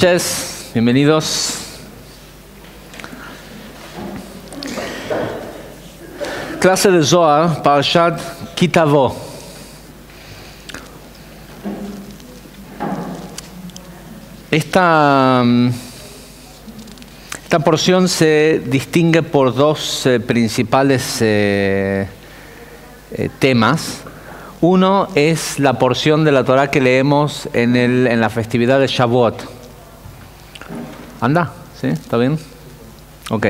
Noches, bienvenidos. Clase de Zohar, Parashat Ki Tavo. Esta porción se distingue por dos principales temas. Uno es la porción de la Torah que leemos en la festividad de Shavuot. ¿Anda? ¿Sí? ¿Está bien? Ok.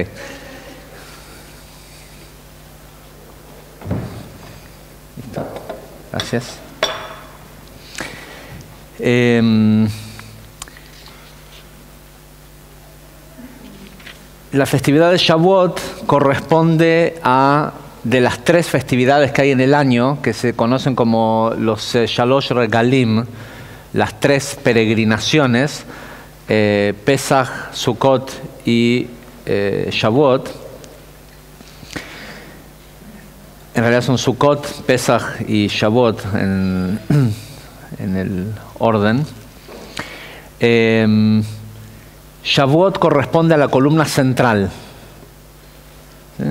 Listo. Gracias. La festividad de Shavuot corresponde a, de las tres festividades que hay en el año, que se conocen como los Shalosh Regalim, las tres peregrinaciones, Pesach, Sukkot y Shavuot. En realidad son Sukkot, Pesach y Shavuot en el orden. Shavuot corresponde a la columna central. ¿Sí?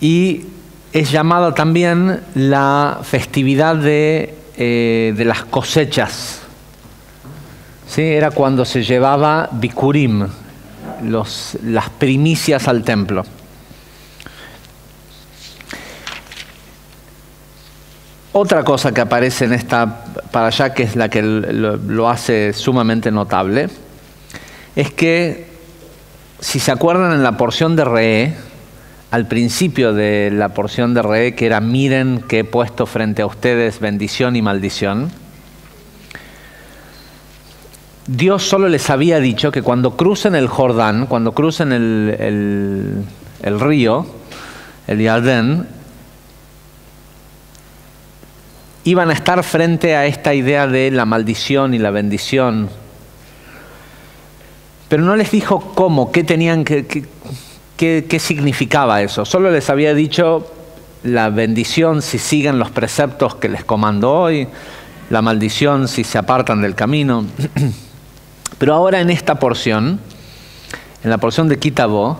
Y es llamada también la festividad de las cosechas. ¿Sí? Era cuando se llevaba Bikurim, las primicias al templo. Otra cosa que aparece en esta parashá, que es la que lo hace sumamente notable, es que, si se acuerdan, en la porción de Re'eh, al principio de la porción de Re'eh, que era miren que he puesto frente a ustedes bendición y maldición, Dios solo les había dicho que cuando crucen el Jordán, cuando crucen el río, el Yardén, iban a estar frente a esta idea de la maldición y la bendición. Pero no les dijo cómo, qué tenían qué significaba eso. Solo les había dicho la bendición si siguen los preceptos que les comando hoy, la maldición si se apartan del camino. Pero ahora en esta porción, en la porción de Ki Tavo,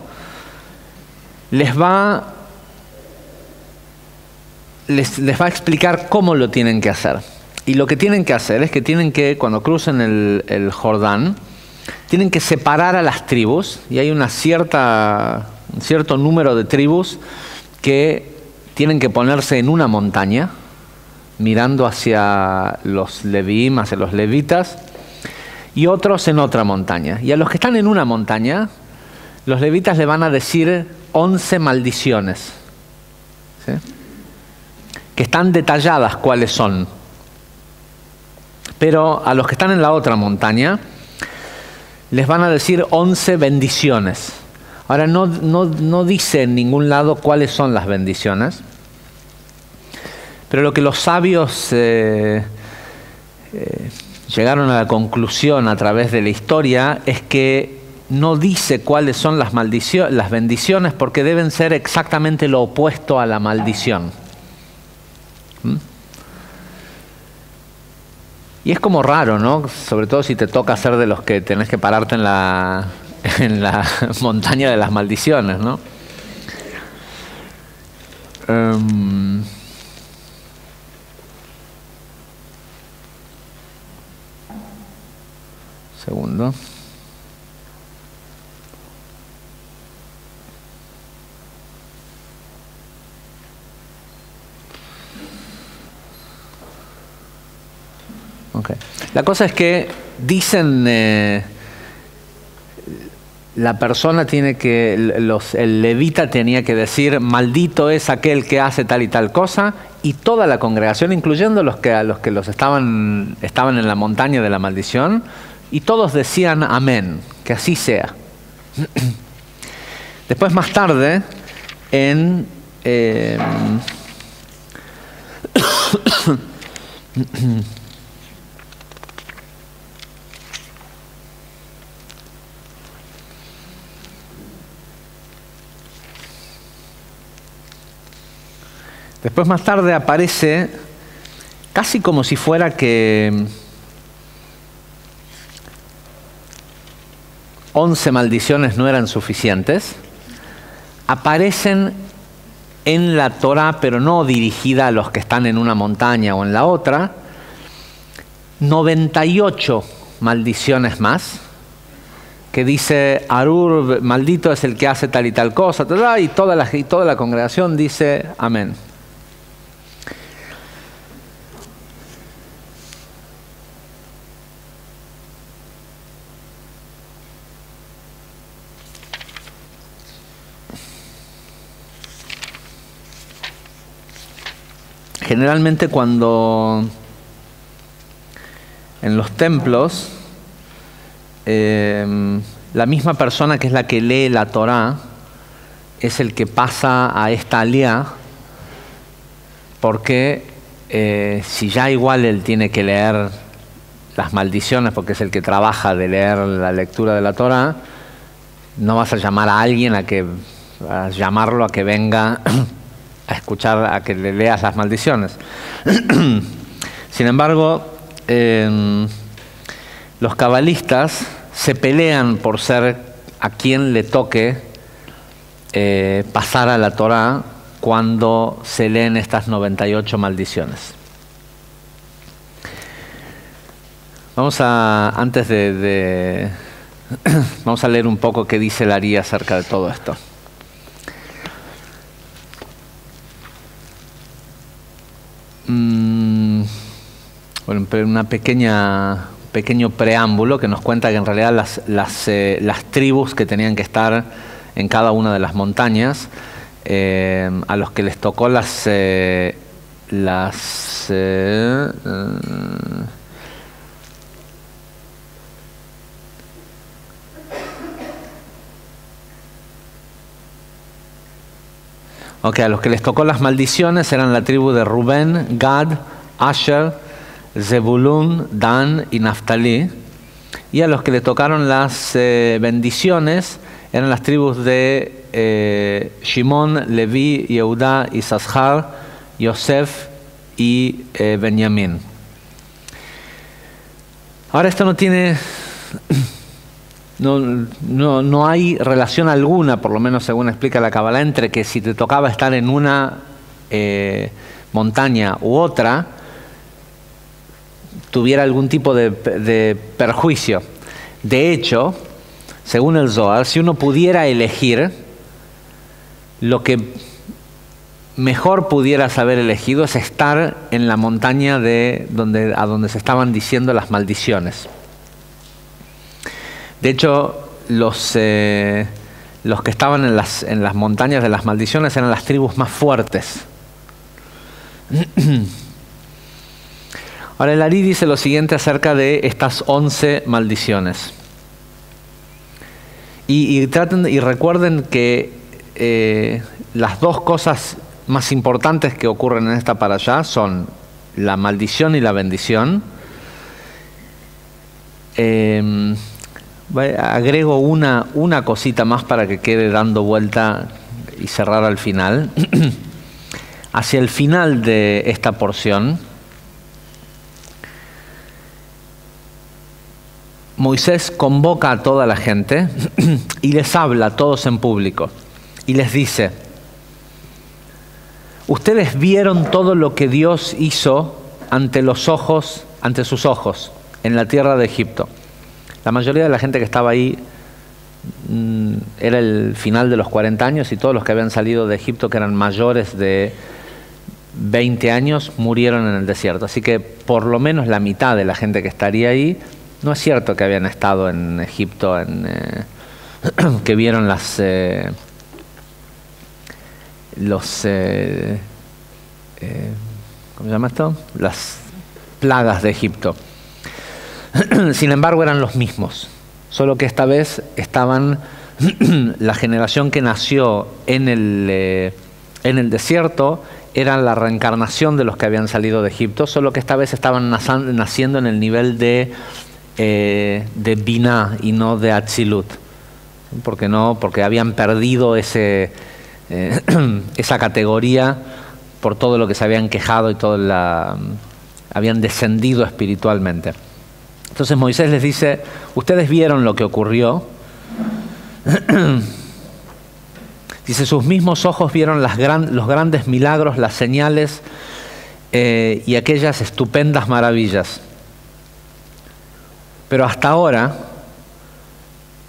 les va a explicar cómo lo tienen que hacer. Y lo que tienen que hacer es que tienen que, cuando crucen el Jordán, tienen que separar a las tribus, y hay un cierto número de tribus que tienen que ponerse en una montaña, mirando hacia los leviim, hacia los levitas, y otros en otra montaña. Y a los que están en una montaña, los levitas le van a decir 11 maldiciones, ¿sí? Que están detalladas cuáles son. Pero a los que están en la otra montaña, les van a decir 11 bendiciones. Ahora, no dice en ningún lado cuáles son las bendiciones, pero lo que los sabios llegaron a la conclusión a través de la historia es que no dice cuáles son las bendiciones, porque deben ser exactamente lo opuesto a la maldición. Y es como raro, ¿no? Sobre todo si te toca ser de los que tenés que pararte en la montaña de las maldiciones, ¿no? Segundo. Okay. La cosa es que dicen, la persona tiene que, el levita tenía que decir, maldito es aquel que hace tal y tal cosa, y toda la congregación, incluyendo a los que estaban en la montaña de la maldición, y todos decían amén, que así sea. Después, más tarde, después más tarde aparece casi como si fuera que 11 maldiciones no eran suficientes, aparecen en la Torá, pero no dirigida a los que están en una montaña o en la otra, 98 maldiciones más, que dice, Arur, maldito es el que hace tal y tal cosa, y toda la congregación dice, amén. Generalmente cuando en los templos la misma persona que es la que lee la Torá es el que pasa a esta aliyá, porque si ya igual él tiene que leer las maldiciones porque es el que trabaja de leer la lectura de la Torá, no vas a llamar a alguien a llamarlo a que venga a escuchar, a que le leas las maldiciones. Sin embargo, los cabalistas se pelean por ser a quien le toque pasar a la Torá cuando se leen estas 98 maldiciones. Vamos a, vamos a leer un poco qué dice el Ari acerca de todo esto. Bueno, una pequeño preámbulo que nos cuenta que en realidad las tribus que tenían que estar en cada una de las montañas, a los que les tocó a los que les tocó las maldiciones eran la tribu de Rubén, Gad, Asher, Zebulún, Dan y Naftali. Y a los que le tocaron las bendiciones eran las tribus de Shimón, Leví, Yehudá, Isashar, Yosef y Benjamín. Ahora esto no tiene... No hay relación alguna, por lo menos según explica la Kabbalah, entre que si te tocaba estar en una montaña u otra, tuviera algún tipo de perjuicio. De hecho, según el Zohar, si uno pudiera elegir, lo que mejor pudieras haber elegido es estar en la montaña a donde se estaban diciendo las maldiciones. De hecho, los que estaban en las montañas de las maldiciones eran las tribus más fuertes. Ahora el Ari dice lo siguiente acerca de estas 11 maldiciones. Y recuerden que las dos cosas más importantes que ocurren en esta parashá son la maldición y la bendición. Agrego una cosita más para que quede dando vuelta y cerrar al final. Hacia el final de esta porción, Moisés convoca a toda la gente y les habla a todos en público y les dice: ustedes vieron todo lo que Dios hizo ante sus ojos en la tierra de Egipto. La mayoría de la gente que estaba ahí era el final de los 40 años y todos los que habían salido de Egipto, que eran mayores de 20 años, murieron en el desierto. Así que por lo menos la mitad de la gente que estaría ahí, no es cierto que habían estado en Egipto, que vieron ¿cómo se llama esto? Las plagas de Egipto. Sin embargo, eran los mismos, solo que esta vez estaban la generación que nació en el desierto era la reencarnación de los que habían salido de Egipto, solo que esta vez estaban naciendo en el nivel de Binah y no de Atzilut. Porque habían perdido esa categoría por todo lo que se habían quejado y habían descendido espiritualmente. Entonces Moisés les dice: ustedes vieron lo que ocurrió, Dice, sus mismos ojos vieron los grandes milagros, las señales y aquellas estupendas maravillas. Pero hasta ahora,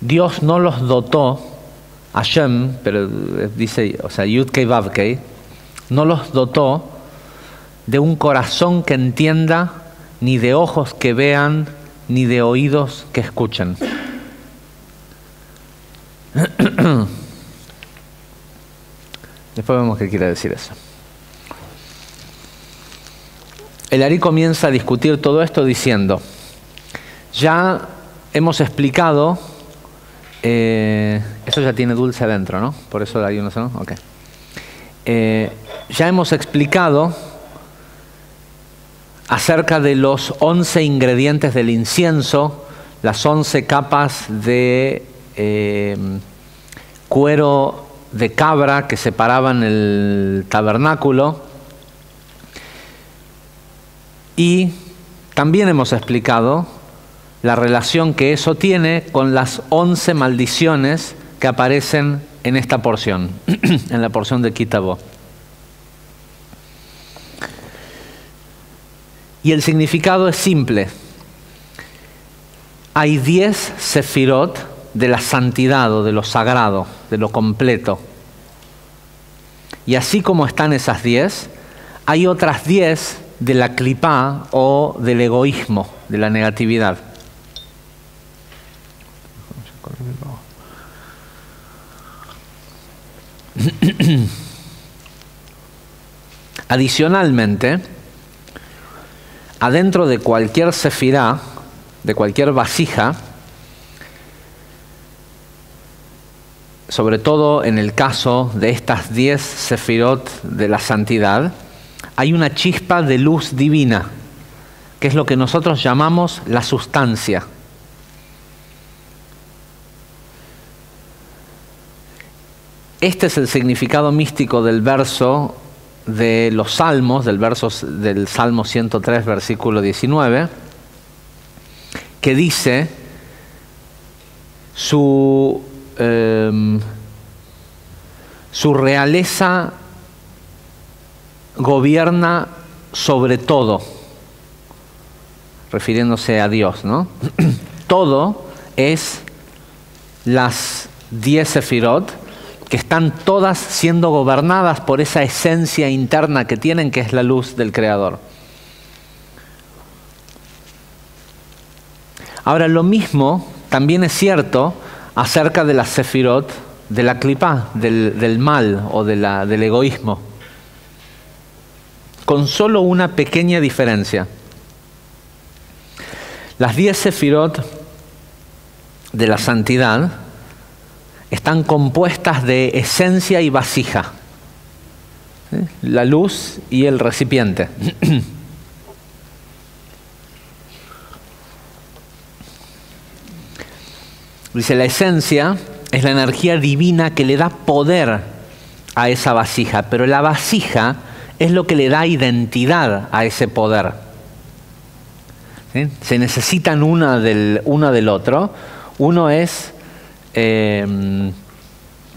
Dios no los dotó, Hashem, pero dice, o sea, Yud-Kei Vav-Kei, no los dotó de un corazón que entienda, ni de ojos que vean, ni de oídos que escuchen. Después vemos qué quiere decir eso. El Ari comienza a discutir todo esto diciendo, ya hemos explicado, esto ya tiene dulce adentro, ¿no? Por eso hay unos, ¿no? Okay. Ya hemos explicado acerca de los 11 ingredientes del incienso, las 11 capas de cuero de cabra que separaban el tabernáculo, y también hemos explicado la relación que eso tiene con las 11 maldiciones que aparecen en esta porción, en la porción de Ki Tavo. Y el significado es simple. Hay 10 sefirot de la santidad o de lo sagrado, de lo completo. Y así como están esas 10, hay otras 10 de la clipá o del egoísmo, de la negatividad. Adicionalmente, adentro de cualquier sefirá, de cualquier vasija, sobre todo en el caso de estas 10 sefirot de la santidad, hay una chispa de luz divina, que es lo que nosotros llamamos la sustancia. Este es el significado místico del verso de los Salmos, del Salmo 103, versículo 19, que dice, su realeza gobierna sobre todo, refiriéndose a Dios, ¿no? Todo es las 10 sefirot, que están todas siendo gobernadas por esa esencia interna que tienen, que es la luz del Creador. Ahora, lo mismo también es cierto acerca de las sefirot de la clipá, del mal o del egoísmo, con solo una pequeña diferencia. Las 10 sefirot de la santidad están compuestas de esencia y vasija, ¿sí? La luz y el recipiente. Dice, la esencia es la energía divina que le da poder a esa vasija, pero la vasija es lo que le da identidad a ese poder. ¿Sí? Se necesitan uno del otro. Uno es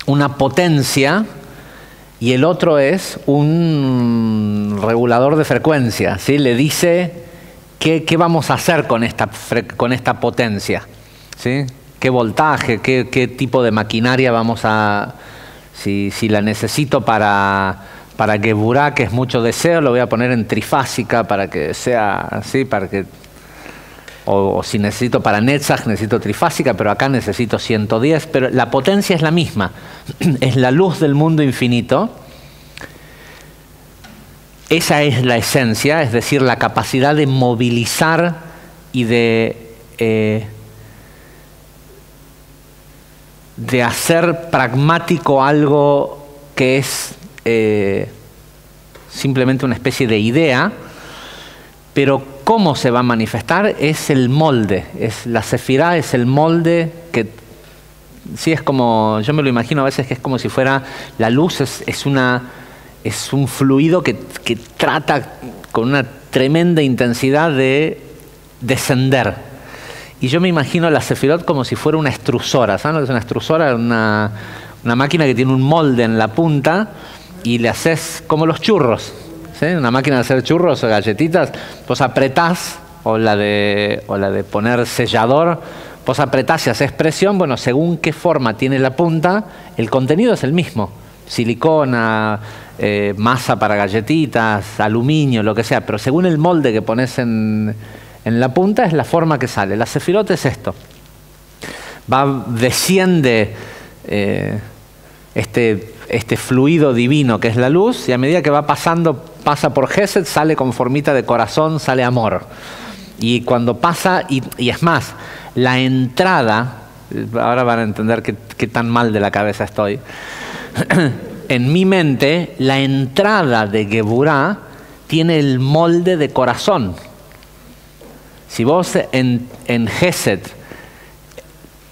una potencia y el otro es un regulador de frecuencia, ¿sí? Le dice qué vamos a hacer con esta potencia, ¿sí? Qué voltaje, qué tipo de maquinaria vamos a... Si la necesito para Geburá, que es mucho deseo, lo voy a poner en trifásica para que sea así, para que... O si necesito para Netzach, necesito trifásica, pero acá necesito 110, pero la potencia es la misma. Es la luz del mundo infinito. Esa es la esencia, es decir, la capacidad de movilizar y de hacer pragmático algo que es simplemente una especie de idea, pero cómo se va a manifestar es el molde, la sefirá es el molde que, sí, es como, yo me lo imagino a veces que es como si fuera, la luz es un fluido que trata con una tremenda intensidad de descender. y yo me imagino la Sefirot como si fuera una extrusora. ¿Saben lo que es una extrusora? Una máquina que tiene un molde en la punta y le haces como los churros, ¿sí? Una máquina de hacer churros o galletitas, vos apretás, o la de poner sellador, vos apretás y haces presión, bueno, según qué forma tiene la punta, el contenido es el mismo. Silicona, masa para galletitas, aluminio, lo que sea, pero según el molde que pones en la punta es la forma que sale. La Sefirot es esto. Desciende este fluido divino que es la luz, y a medida que va pasando, pasa por Gesed, sale con formita de corazón, sale amor. Y cuando pasa, y es más, la entrada, ahora van a entender qué tan mal de la cabeza estoy, en mi mente, la entrada de Geburá tiene el molde de corazón. Si vos en Gesed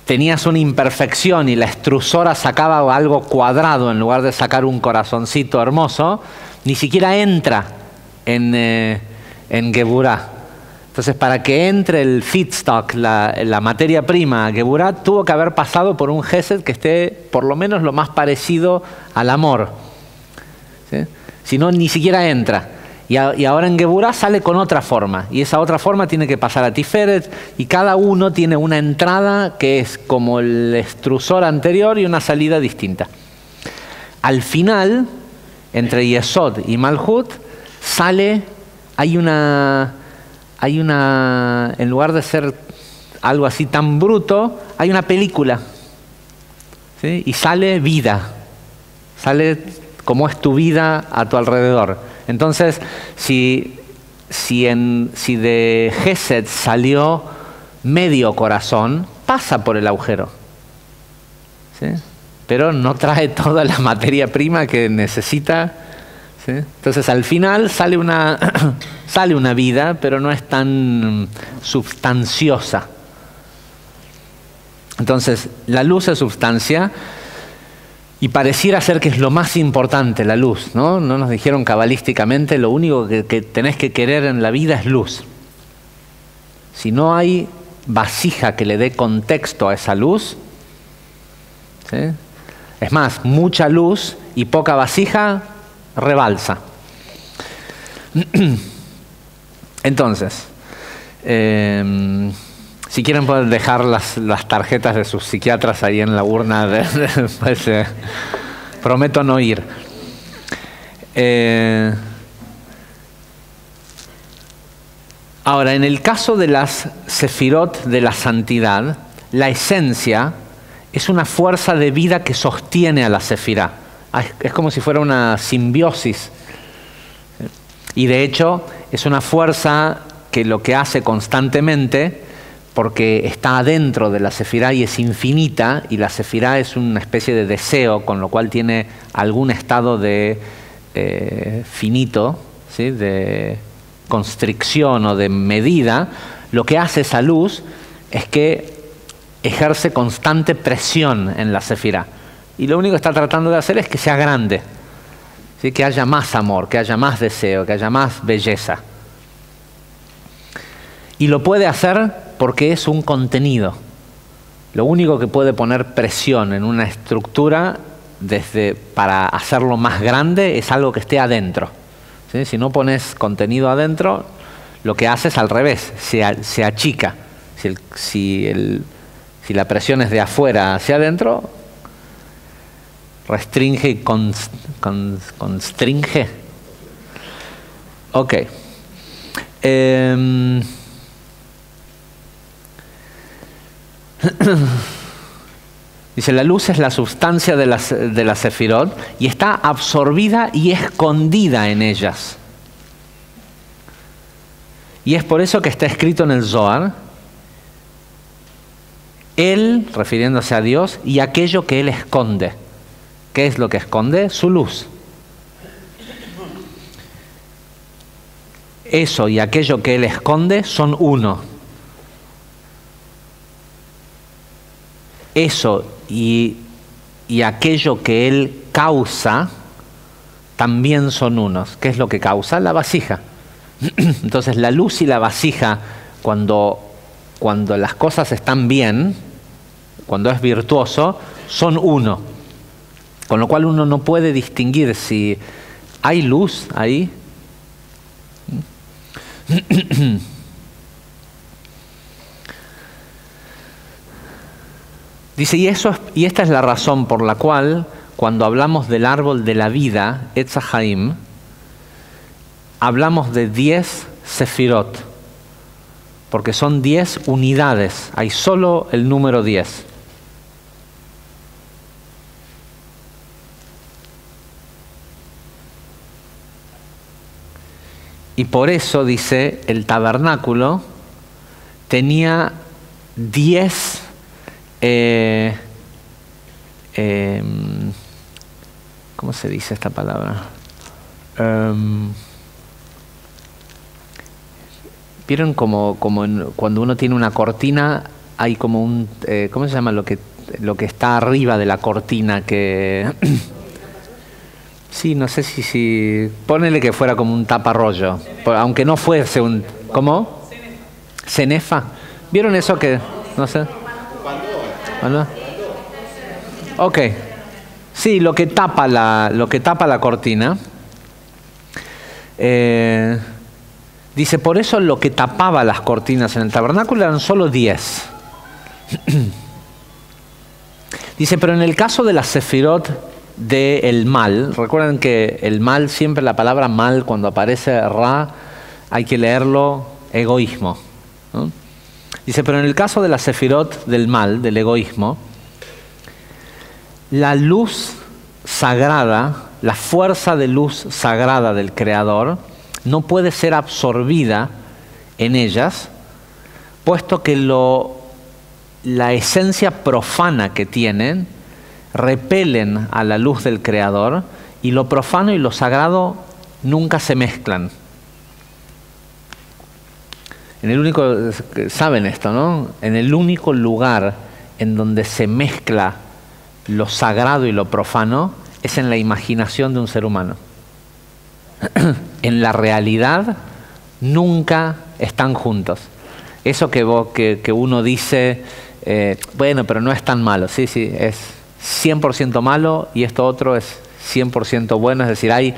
tenías una imperfección y la extrusora sacaba algo cuadrado en lugar de sacar un corazoncito hermoso, ni siquiera entra en Geburá. Entonces, para que entre el feedstock, la materia prima a Geburá, tuvo que haber pasado por un Gesed que esté por lo menos lo más parecido al amor, ¿sí? Si no, ni siquiera entra. Y ahora en Geburá sale con otra forma, y esa otra forma tiene que pasar a Tiferet, y cada uno tiene una entrada que es como el extrusor anterior y una salida distinta. Al final, entre Yesod y Malhut, hay una, en lugar de ser algo así tan bruto, hay una película, ¿sí? Y sale vida, sale cómo es tu vida a tu alrededor. Entonces, si de Gesed salió medio corazón, pasa por el agujero, ¿sí? Pero no trae toda la materia prima que necesita, ¿sí? Entonces, al final sale una vida, pero no es tan substanciosa. Entonces, la luz es substancia. Y pareciera ser que es lo más importante, la luz, ¿no? No nos dijeron cabalísticamente, lo único que tenés que querer en la vida es luz. Si no hay vasija que le dé contexto a esa luz, ¿sí? Es más, mucha luz y poca vasija rebalsa. Entonces, si quieren pueden dejar las tarjetas de sus psiquiatras ahí en la urna. Pues, prometo no ir. Ahora, en el caso de las Sefirot de la santidad, la esencia es una fuerza de vida que sostiene a la Sefirá. Es como si fuera una simbiosis. Y de hecho, es una fuerza que lo que hace constantemente, porque está adentro de la Sefirá y es infinita, y la Sefirá es una especie de deseo, con lo cual tiene algún estado de finito, ¿sí? De constricción o de medida. Lo que hace esa luz es que ejerce constante presión en la Sefirá. Y lo único que está tratando de hacer es que sea grande, ¿sí? Que haya más amor, que haya más deseo, que haya más belleza. Y lo puede hacer porque es un contenido. Lo único que puede poner presión en una estructura para hacerlo más grande es algo que esté adentro, ¿sí? Si no pones contenido adentro, lo que hace es al revés, se achica. Si la presión es de afuera hacia adentro, restringe y constringe. Ok. Dice, la luz es la sustancia de la Sefirot y está absorbida y escondida en ellas. Y es por eso que está escrito en el Zohar, Él, refiriéndose a Dios, y aquello que Él esconde. ¿Qué es lo que esconde? Su luz. Eso y aquello que Él esconde son uno. Eso y aquello que Él causa también son unos. ¿Qué es lo que causa? La vasija. Entonces la luz y la vasija, cuando cuando las cosas están bien, cuando es virtuoso, son uno. Con lo cual uno no puede distinguir si hay luz ahí. Dice, y esta es la razón por la cual cuando hablamos del árbol de la vida, Etz HaChaim, hablamos de 10 sefirot, porque son 10 unidades, hay solo el número 10. Y por eso, dice, el tabernáculo tenía 10 ¿cómo se dice esta palabra? ¿Vieron como cuando uno tiene una cortina, hay como un... ¿cómo se llama lo que está arriba de la cortina? Que sí, no sé si... Ponele que fuera como un taparrollo, aunque no fuese un... ¿Cómo? Cenefa. ¿Vieron eso que...? No sé. ¿Cuándo? Ok. Sí, lo que tapa la cortina. Dice, por eso lo que tapaba las cortinas en el tabernáculo eran solo 10. Dice, pero en el caso de las sefirot del mal, recuerden que el mal, siempre la palabra mal, cuando aparece ra, hay que leerlo egoísmo, ¿no? Dice, pero en el caso de la sefirot del mal, del egoísmo, la luz sagrada, la fuerza de luz sagrada del Creador, no puede ser absorbida en ellas, puesto que la esencia profana que tienen repelen a la luz del Creador, y lo profano y lo sagrado nunca se mezclan. Saben esto, ¿no? En el único lugar en donde se mezcla lo sagrado y lo profano es en la imaginación de un ser humano. En la realidad nunca están juntos. Eso que uno dice, bueno, pero no es tan malo. Sí, es 100% malo y esto otro es 100% bueno. Es decir, hay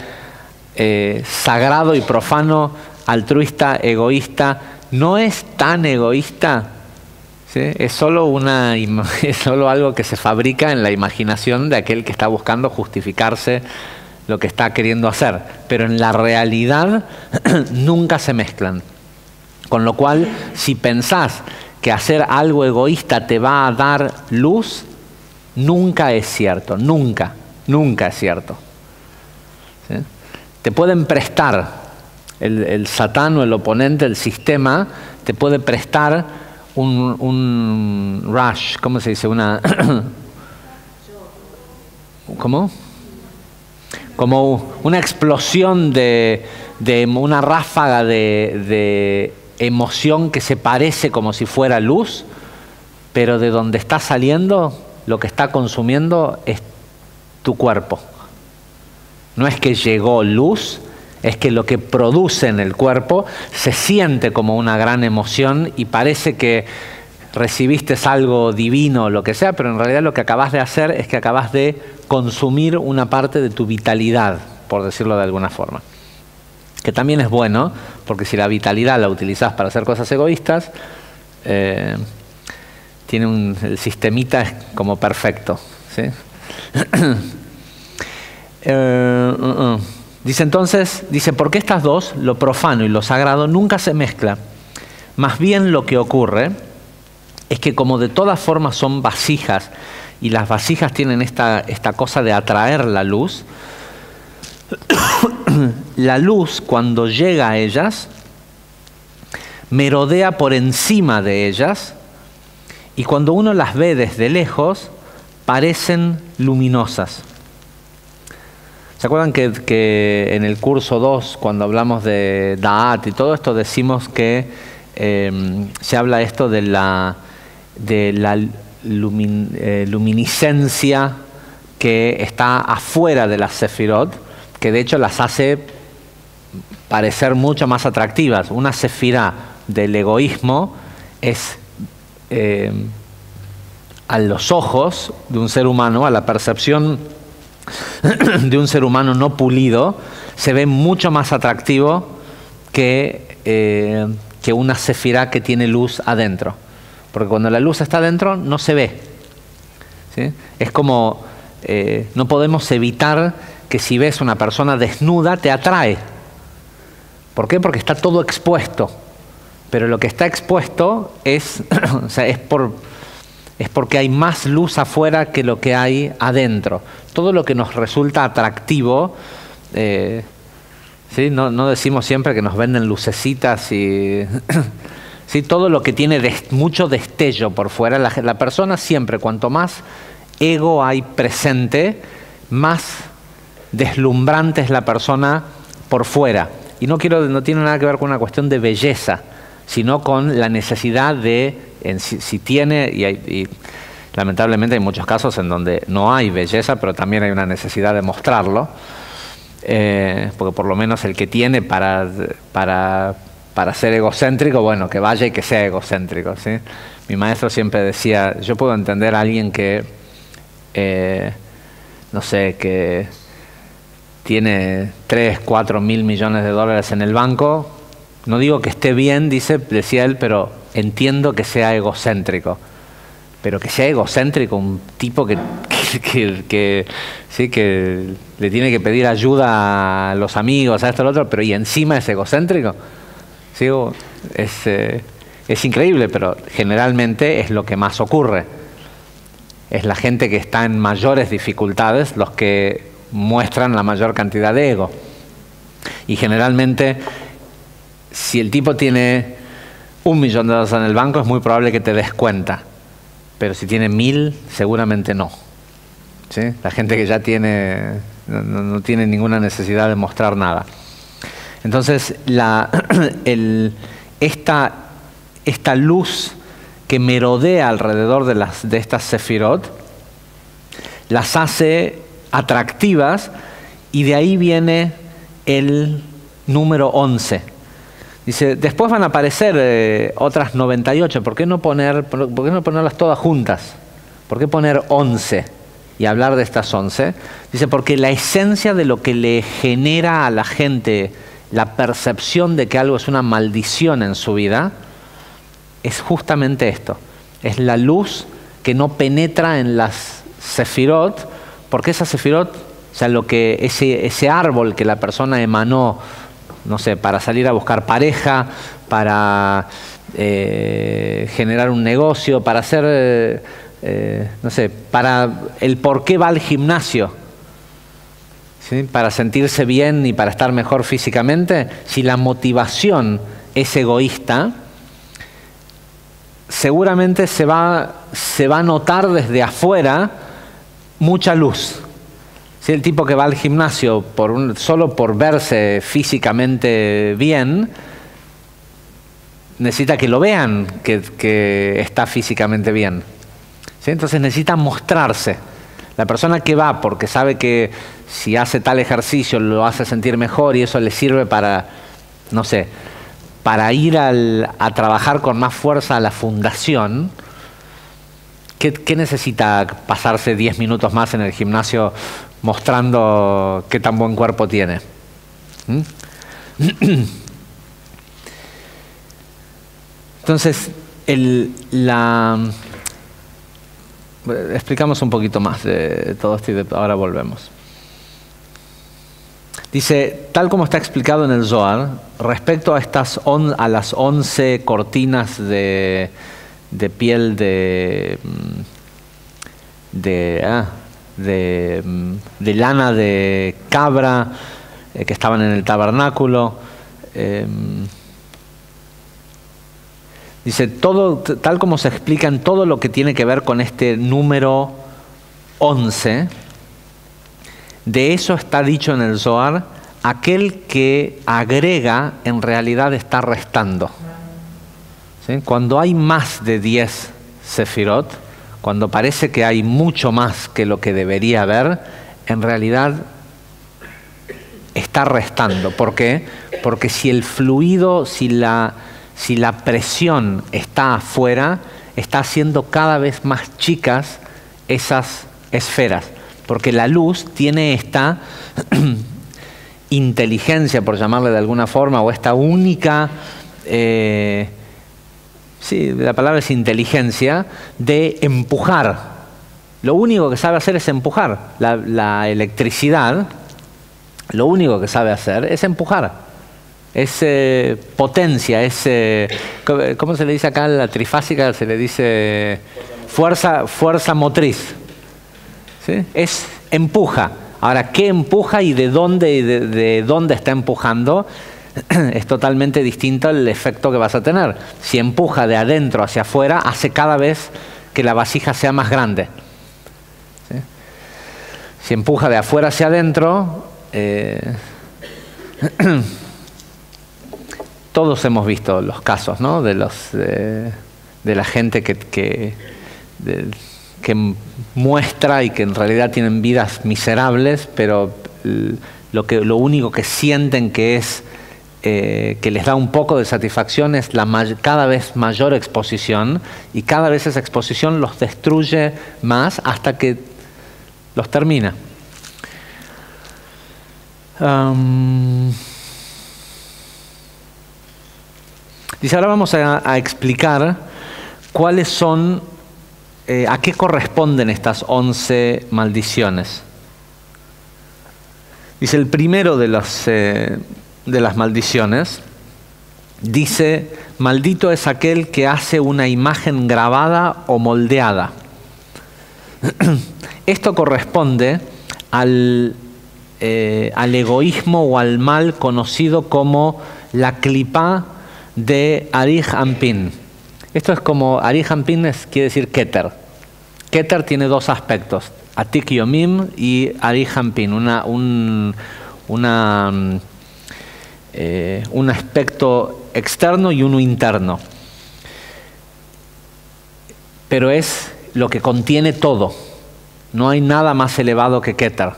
sagrado y profano, altruista, egoísta. No es tan egoísta, ¿sí? Es solo algo que se fabrica en la imaginación de aquel que está buscando justificarse lo que está queriendo hacer. Pero en la realidad nunca se mezclan. Con lo cual, si pensás que hacer algo egoísta te va a dar luz, nunca es cierto. Nunca es cierto. ¿Sí? Te pueden prestar. El satán o el oponente, el sistema, te puede prestar un rush, ¿cómo se dice? ¿Cómo? Como una explosión de una ráfaga de emoción que se parece como si fuera luz, pero de donde está saliendo, lo que está consumiendo es tu cuerpo. No es que llegó luz, es que lo que produce en el cuerpo se siente como una gran emoción y parece que recibiste algo divino o lo que sea, pero en realidad lo que acabas de hacer es que acabas de consumir una parte de tu vitalidad, por decirlo de alguna forma. Que también es bueno, porque si la vitalidad la utilizás para hacer cosas egoístas, tiene el sistemita es como perfecto, ¿sí? Dice entonces, ¿por qué estas dos, lo profano y lo sagrado, nunca se mezclan? Más bien lo que ocurre es que como de todas formas son vasijas, y las vasijas tienen esta cosa de atraer la luz, la luz cuando llega a ellas, merodea por encima de ellas, y cuando uno las ve desde lejos, parecen luminosas. ¿Se acuerdan que en el curso 2, cuando hablamos de Da'at y todo esto, decimos que se habla esto de la luminiscencia que está afuera de las sefirot, que de hecho las hace parecer mucho más atractivas? Una sefirá del egoísmo es a los ojos de un ser humano, a la percepción de un ser humano no pulido, se ve mucho más atractivo que una sefirá que tiene luz adentro. Porque cuando la luz está adentro no se ve, ¿sí? Es como, no podemos evitar que si ves una persona desnuda te atrae. ¿Por qué? Porque está todo expuesto. Pero lo que está expuesto es, o sea, es porque hay más luz afuera que lo que hay adentro. Todo lo que nos resulta atractivo, ¿sí? No decimos siempre que nos venden lucecitas y ¿sí? Todo lo que tiene mucho destello por fuera. La persona siempre, cuanto más ego hay presente, más deslumbrante es la persona por fuera. Y no tiene nada que ver con una cuestión de belleza, sino con la necesidad de, si tiene, y lamentablemente hay muchos casos en donde no hay belleza, pero también hay una necesidad de mostrarlo, porque por lo menos el que tiene para ser egocéntrico, bueno, que vaya y que sea egocéntrico, ¿sí? Mi maestro siempre decía, yo puedo entender a alguien que, no sé, que tiene 3, 4 mil millones de dólares en el banco. No digo que esté bien, decía él, pero entiendo que sea egocéntrico. Pero que sea egocéntrico un tipo que le tiene que pedir ayuda a los amigos, a esto, a lo otro, pero y encima es egocéntrico. ¿Sí? Es increíble, pero generalmente es lo que más ocurre. Es la gente que está en mayores dificultades los que muestran la mayor cantidad de ego. Y generalmente, si el tipo tiene $1 millón en el banco, es muy probable que te des cuenta. Pero si tiene 1000, seguramente no. ¿Sí? La gente que ya tiene, no tiene ninguna necesidad de mostrar nada. Entonces, esta luz que merodea alrededor de estas sefirot, las hace atractivas, y de ahí viene el número 11. Dice, después van a aparecer otras 98. ¿Por qué no ponerlas todas juntas? ¿Por qué poner 11 y hablar de estas 11? Dice, porque la esencia de lo que le genera a la gente la percepción de que algo es una maldición en su vida es justamente esto. Es la luz que no penetra en las sefirot, porque esas sefirot, o sea, ese árbol que la persona emanó, no sé, para salir a buscar pareja, para generar un negocio, para hacer, no sé, para el por qué va al gimnasio, ¿sí? Para sentirse bien y para estar mejor físicamente. Si la motivación es egoísta, seguramente se va a notar desde afuera mucha luz. Si el tipo que va al gimnasio solo por verse físicamente bien, necesita que lo vean que está físicamente bien. ¿Sí? Entonces necesita mostrarse. La persona que va porque sabe que si hace tal ejercicio lo hace sentir mejor y eso le sirve para, no sé, para ir a trabajar con más fuerza a la fundación, ¿qué necesita pasarse 10 minutos más en el gimnasio mostrando qué tan buen cuerpo tiene? Entonces, explicamos un poquito más de todo esto y ahora volvemos. Dice, tal como está explicado en el Zohar, respecto a las 11 cortinas de piel de lana de cabra que estaban en el tabernáculo, dice, tal como se explica en todo lo que tiene que ver con este número 11, de eso está dicho en el Zohar, aquel que agrega en realidad está restando. ¿Sí? Cuando hay más de 10 sefirot, cuando parece que hay mucho más que lo que debería haber, en realidad está restando. ¿Por qué? Porque si el fluido, si la presión está afuera, está haciendo cada vez más chicas esas esferas, porque la luz tiene esta inteligencia, por llamarle de alguna forma, o esta única, sí, la palabra es inteligencia, de empujar. Lo único que sabe hacer es empujar. La electricidad, lo único que sabe hacer es empujar. Es potencia, es, ¿cómo se le dice acá a la trifásica? Se le dice fuerza motriz. ¿Sí? Es empuja. Ahora, ¿qué empuja y de dónde está empujando? Es totalmente distinto el efecto que vas a tener. Si empuja de adentro hacia afuera, hace cada vez que la vasija sea más grande. ¿Sí? Si empuja de afuera hacia adentro, todos hemos visto los casos, ¿no? de la gente que muestra y que en realidad tienen vidas miserables, pero lo único que sienten que es que les da un poco de satisfacción es cada vez mayor exposición, y cada vez esa exposición los destruye más hasta que los termina. Dice, ahora vamos a explicar cuáles son, a qué corresponden estas 11 maldiciones. Dice, el primero de las maldiciones, dice, maldito es aquel que hace una imagen grabada o moldeada. Esto corresponde al egoísmo o al mal conocido como la clipá de Arij Anpin. Esto es como, Arij Anpin quiere decir Keter. Keter tiene dos aspectos, Atik Yomim y Arij Anpin, un aspecto externo y uno interno. Pero es lo que contiene todo. No hay nada más elevado que Keter.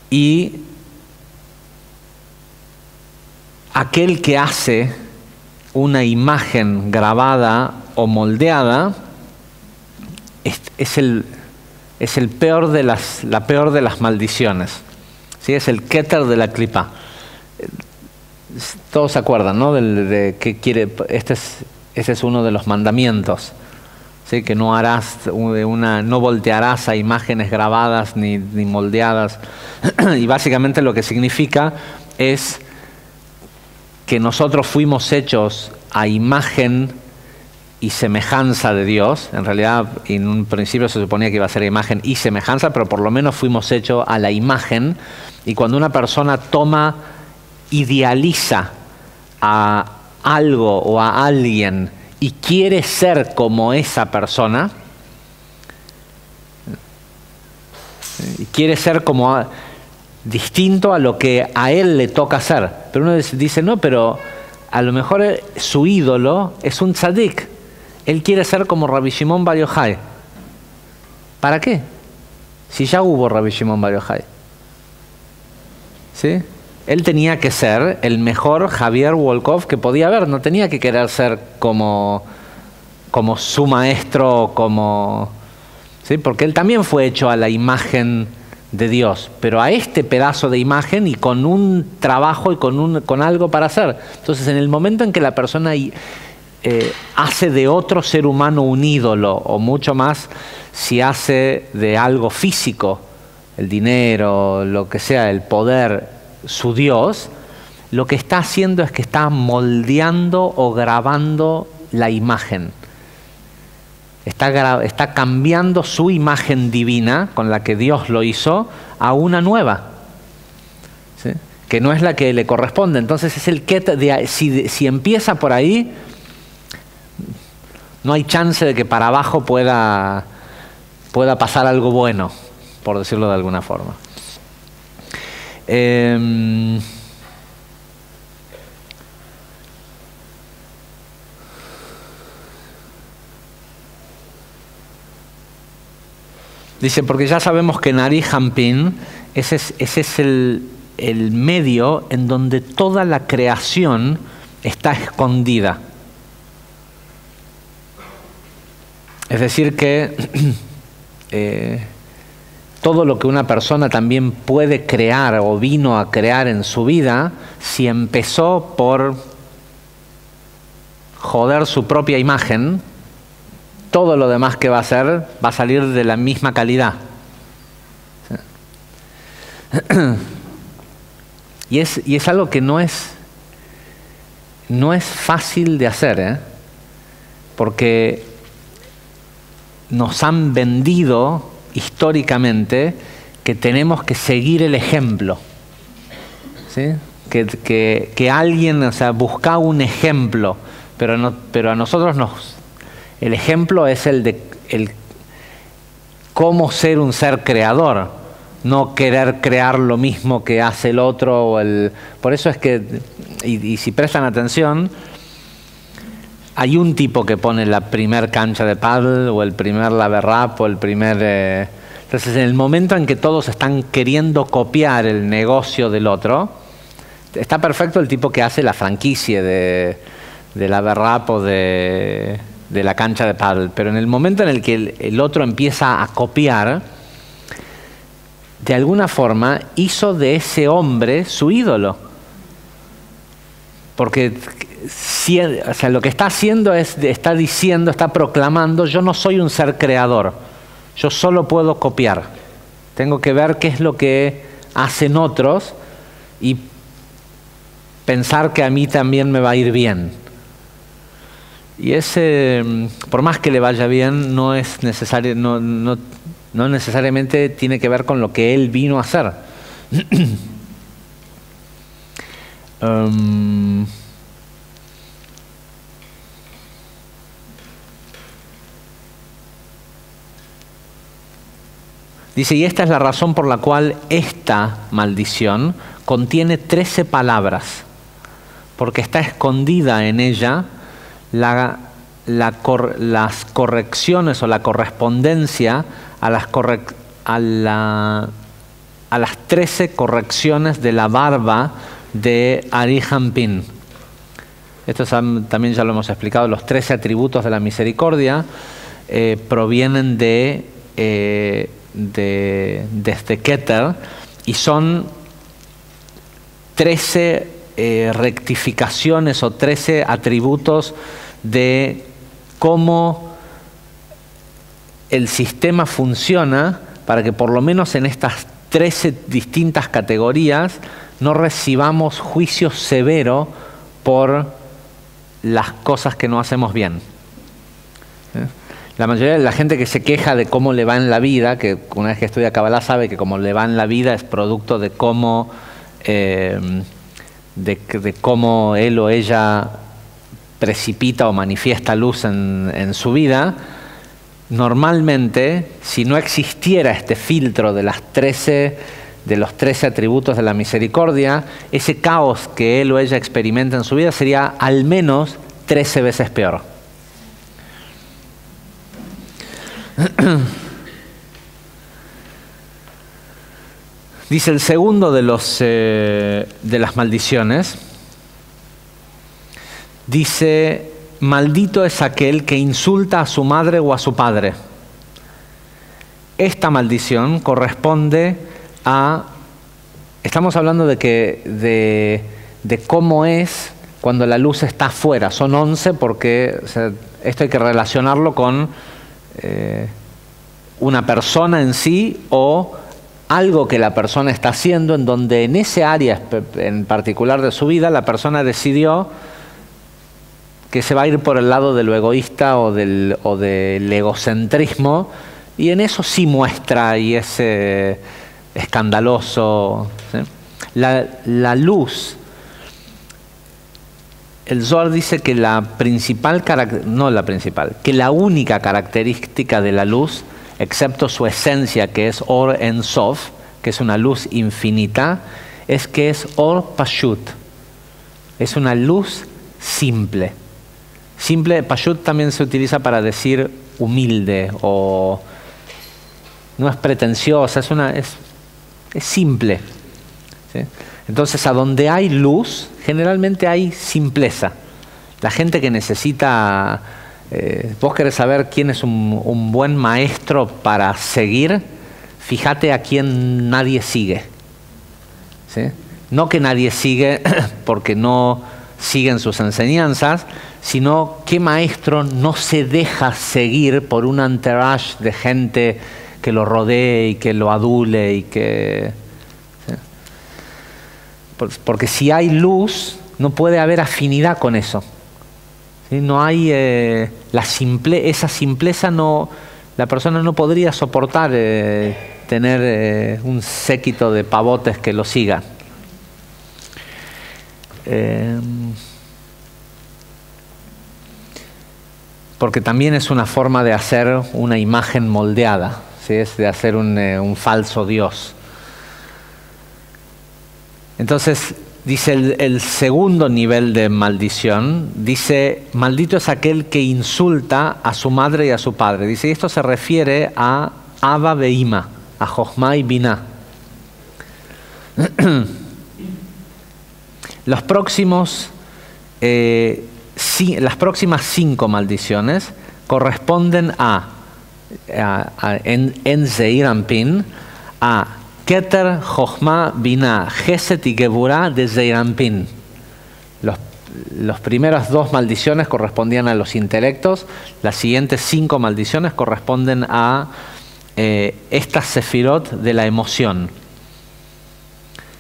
Y aquel que hace una imagen grabada o moldeada es la peor de las maldiciones. ¿Sí? Es el Keter de la clipa. Todos se acuerdan, ¿no? De qué quiere. Ese es uno de los mandamientos. ¿Sí? Que no voltearás a imágenes grabadas ni moldeadas. Y básicamente lo que significa es que nosotros fuimos hechos a imagen y semejanza de Dios. En realidad, en un principio se suponía que iba a ser imagen y semejanza, pero por lo menos fuimos hechos a la imagen. Y cuando una persona idealiza a algo o a alguien y quiere ser como esa persona, y quiere ser como distinto a lo que a él le toca hacer. Pero uno dice, no, pero a lo mejor su ídolo es un tzadik. Él quiere ser como Rabbi Shimon Bar Yochai. ¿Para qué? Si ya hubo Rabbi Shimon Bar Yochai. ¿Sí? Él tenía que ser el mejor Javier Wolkov que podía haber. No tenía que querer ser como su maestro, ¿sí? Porque él también fue hecho a la imagen de Dios, pero a este pedazo de imagen y con un trabajo y con algo para hacer. Entonces, en el momento en que la persona hace de otro ser humano un ídolo, o mucho más si hace de algo físico, el dinero, lo que sea, el poder, su Dios, lo que está haciendo es que está moldeando o grabando la imagen. Está cambiando su imagen divina, con la que Dios lo hizo, a una nueva, ¿sí? Que no es la que le corresponde. Entonces es el que si empieza por ahí, no hay chance de que para abajo pueda pasar algo bueno, por decirlo de alguna forma. Dice, porque ya sabemos que en Arij Anpin ese es el medio en donde toda la creación está escondida. Es decir que todo lo que una persona también puede crear o vino a crear en su vida, si empezó por joder su propia imagen, todo lo demás que va a hacer va a salir de la misma calidad. Y es algo que no es fácil de hacer, porque nos han vendido históricamente que tenemos que seguir el ejemplo, ¿sí? Que alguien, o sea, busca un ejemplo, pero a nosotros el ejemplo es el cómo ser un ser creador, no querer crear lo mismo que hace el otro. Por eso es que, y si prestan atención, hay un tipo que pone la primer cancha de pádel o el primer laverrap o el primer... Entonces, en el momento en que todos están queriendo copiar el negocio del otro, está perfecto el tipo que hace la franquicia de laverrap o de la cancha de pádel, pero en el momento en el que el otro empieza a copiar, de alguna forma hizo de ese hombre su ídolo. Porque o sea, lo que está haciendo está diciendo, está proclamando: yo no soy un ser creador, yo solo puedo copiar. Tengo que ver qué es lo que hacen otros y pensar que a mí también me va a ir bien. Y por más que le vaya bien, no es necesario, no necesariamente tiene que ver con lo que él vino a hacer. Dice, y esta es la razón por la cual esta maldición contiene 13 palabras, porque está escondida en ella las correcciones o la correspondencia a las 13 correcciones de la barba de Arihampin. Esto también ya lo hemos explicado. Los 13 atributos de la misericordia provienen de Keter y son 13 rectificaciones o 13 atributos de cómo el sistema funciona para que por lo menos en estas 13 distintas categorías no recibamos juicio severo por las cosas que no hacemos bien. La mayoría de la gente que se queja de cómo le va en la vida, que una vez que estudia Kabbalah sabe que cómo le va en la vida es producto de cómo él o ella precipita o manifiesta luz en su vida. Normalmente, si no existiera este filtro de los 13 atributos de la misericordia, ese caos que él o ella experimenta en su vida sería al menos 13 veces peor. Dice el segundo de las maldiciones, dice: maldito es aquel que insulta a su madre o a su padre. Esta maldición corresponde a... Estamos hablando de cómo es cuando la luz está afuera. Son 11 porque, o sea, esto hay que relacionarlo con una persona en sí o algo que la persona está haciendo, en donde en ese área en particular de su vida la persona decidió que se va a ir por el lado de lo egoísta o del egocentrismo, y en eso sí muestra y es escandaloso, ¿sí? La luz, el Zohar dice que que la única característica de la luz, excepto su esencia, que es Or En Sof, que es una luz infinita, es que es Or Pashut, es una luz simple. Simple, Pashut también se utiliza para decir humilde, o no es pretenciosa, es simple, ¿sí? Entonces, a donde hay luz, generalmente hay simpleza. La gente que necesita Vos querés saber quién es un buen maestro para seguir, fíjate a quién nadie sigue. ¿Sí? No que nadie sigue porque no siguen sus enseñanzas, sino qué maestro no se deja seguir por un entourage de gente que lo rodee y que lo adule y que... ¿sí? Porque si hay luz, no puede haber afinidad con eso. ¿Sí? No hay esa simpleza, la persona no podría soportar tener un séquito de pavotes que lo siga. Porque también es una forma de hacer una imagen moldeada, ¿sí? Es de hacer un falso Dios. Entonces, dice el segundo nivel de maldición, dice, maldito es aquel que insulta a su madre y a su padre. Dice, y esto se refiere a Abba Veima, a Jochma y Binah. Las próximas 5 maldiciones corresponden en Zeir Anpin a Keter, Jochma, Binah, Geset y Geburah de Zeir Anpin. Las primeras 2 maldiciones correspondían a los intelectos, las siguientes 5 maldiciones corresponden a estas sefirot de la emoción.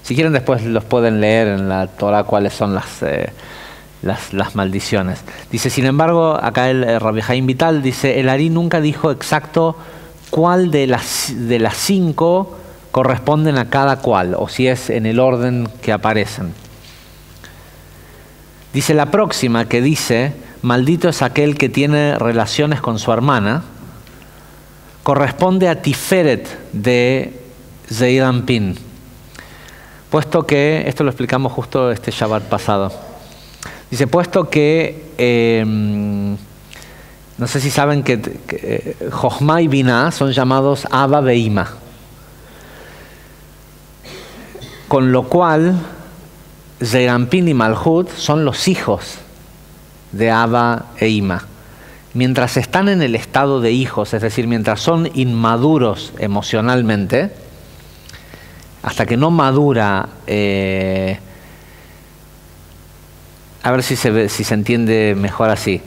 Si quieren después los pueden leer en la Torah cuáles son las maldiciones. Dice, sin embargo, acá el Rabbi Haim Vital dice, el Ari nunca dijo exacto cuál de las 5 corresponden a cada cual, o si es en el orden que aparecen. Dice la próxima que dice, maldito es aquel que tiene relaciones con su hermana, corresponde a Tiferet de Zeir Anpin. Puesto que, esto lo explicamos justo este Shabbat pasado, dice, puesto que, no sé si saben que Jochma y Binah son llamados Abba Veima, con lo cual Zeir Anpin y Malhut son los hijos de Abba e Ima. Mientras están en el estado de hijos, es decir, mientras son inmaduros emocionalmente, hasta que no madura, a ver si se entiende mejor así,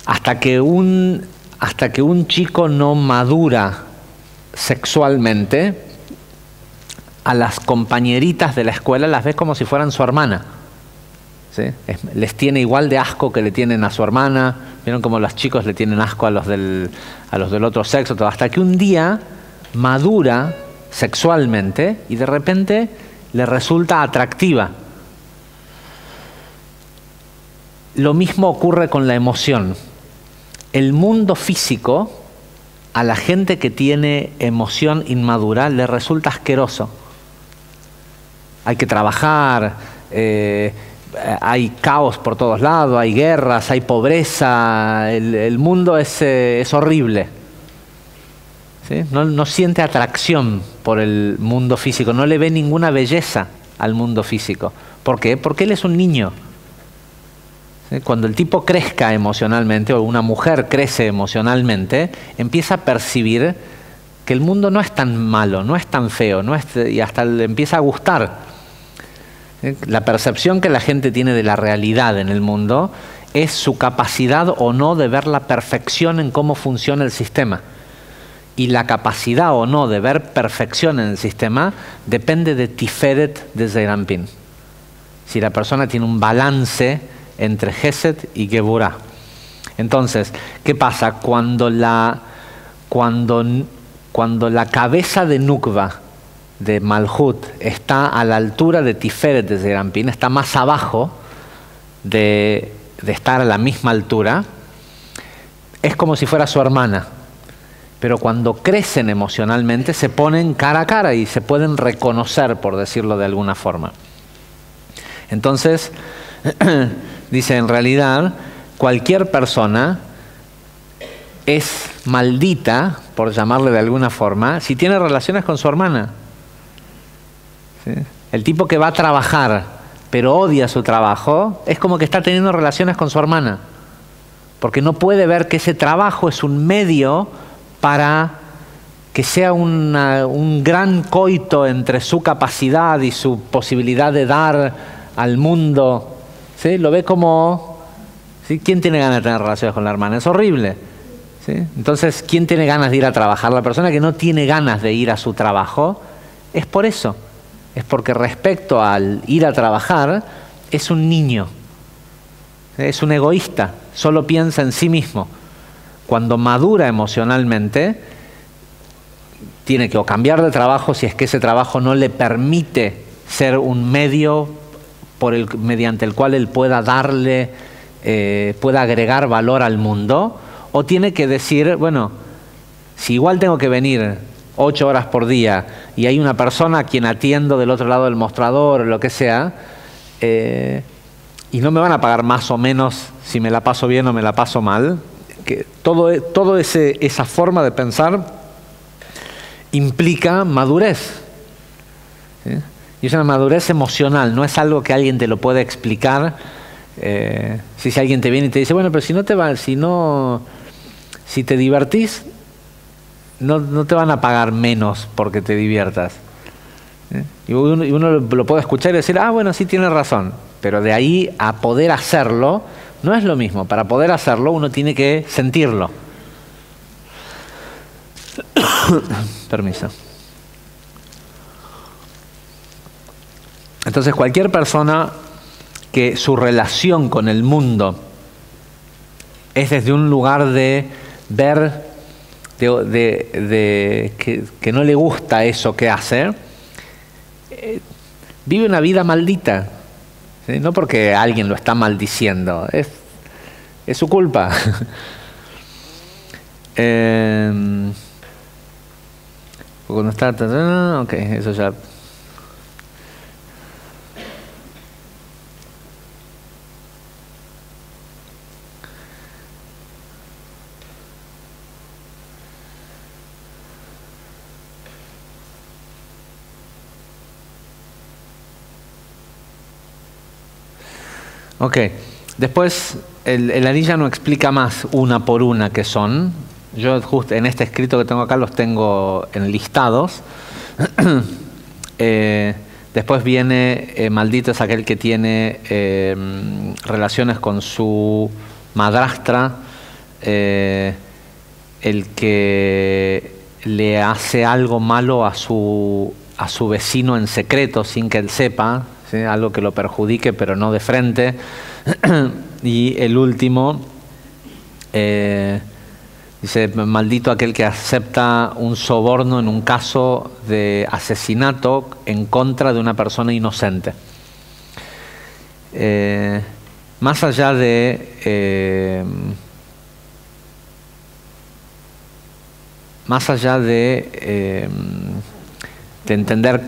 hasta que un chico no madura sexualmente, a las compañeritas de la escuela las ves como si fueran su hermana. ¿Sí? Les tiene igual de asco que le tienen a su hermana. Vieron como los chicos le tienen asco a los del otro sexo, todo. Hasta que un día madura sexualmente y de repente le resulta atractiva. Lo mismo ocurre con la emoción. El mundo físico, a la gente que tiene emoción inmadura, le resulta asqueroso. Hay que trabajar, hay caos por todos lados, hay guerras, hay pobreza, el mundo es horrible. ¿Sí? No siente atracción por el mundo físico, no le ve ninguna belleza al mundo físico. ¿Por qué? Porque él es un niño. ¿Sí? Cuando el tipo crezca emocionalmente, o una mujer crece emocionalmente, empieza a percibir que el mundo no es tan malo, no es tan feo, y hasta le empieza a gustar. ¿Sí? La percepción que la gente tiene de la realidad en el mundo es su capacidad o no de ver la perfección en cómo funciona el sistema. Y la capacidad o no de ver perfección en el sistema depende de Tiferet de Zeir Anpin. Si la persona tiene un balance entre Geset y Geburah. Entonces, ¿qué pasa? Cuando la cabeza de Nukva, de Malhut, está a la altura de Tiferet de Zeir Anpin, está más abajo de estar a la misma altura, es como si fuera su hermana. Pero cuando crecen emocionalmente se ponen cara a cara y se pueden reconocer, por decirlo de alguna forma. Entonces, dice, en realidad, cualquier persona es maldita, por llamarle de alguna forma, si tiene relaciones con su hermana. ¿Sí? El tipo que va a trabajar, pero odia su trabajo, es como que está teniendo relaciones con su hermana. porque no puede ver que ese trabajo es un medio para que sea un gran coito entre su capacidad y su posibilidad de dar al mundo. ¿Sí? Lo ve como, ¿sí? ¿Quién tiene ganas de tener relaciones con la hermana? Es horrible. ¿Sí? Entonces, ¿quién tiene ganas de ir a trabajar? La persona que no tiene ganas de ir a su trabajo es por eso. Es porque respecto al ir a trabajar es un niño. Es un egoísta. Solo piensa en sí mismo. Cuando madura emocionalmente, tiene que o cambiar de trabajo si es que ese trabajo no le permite ser un medio mediante el cual él pueda darle, pueda agregar valor al mundo, o tiene que decir, bueno, si igual tengo que venir 8 horas por día y hay una persona a quien atiendo del otro lado del mostrador o lo que sea, y no me van a pagar más o menos si me la paso bien o me la paso mal, que todo esa forma de pensar implica madurez. ¿Sí? Y es una madurez emocional, no es algo que alguien te lo puede explicar. Si alguien te viene y te dice, bueno, pero si te divertís, no te van a pagar menos porque te diviertas. Y uno lo puede escuchar y decir, bueno, sí, tiene razón. Pero de ahí a poder hacerlo, no es lo mismo. Para poder hacerlo, uno tiene que sentirlo. Permiso. Entonces, cualquier persona que su relación con el mundo es desde un lugar de ver que no le gusta eso que hace, vive una vida maldita. ¿Sí? No porque alguien lo está maldiciendo, es su culpa. Cuando está... Ok, eso ya... Ok, después el Ari no explica más una por una qué son. Yo justo en este escrito que tengo acá los tengo enlistados. Después viene, maldito es aquel que tiene relaciones con su madrastra, el que le hace algo malo a su vecino en secreto sin que él sepa, ¿sí? Algo que lo perjudique pero no de frente. Y el último, dice, maldito aquel que acepta un soborno en un caso de asesinato en contra de una persona inocente. Más allá de entender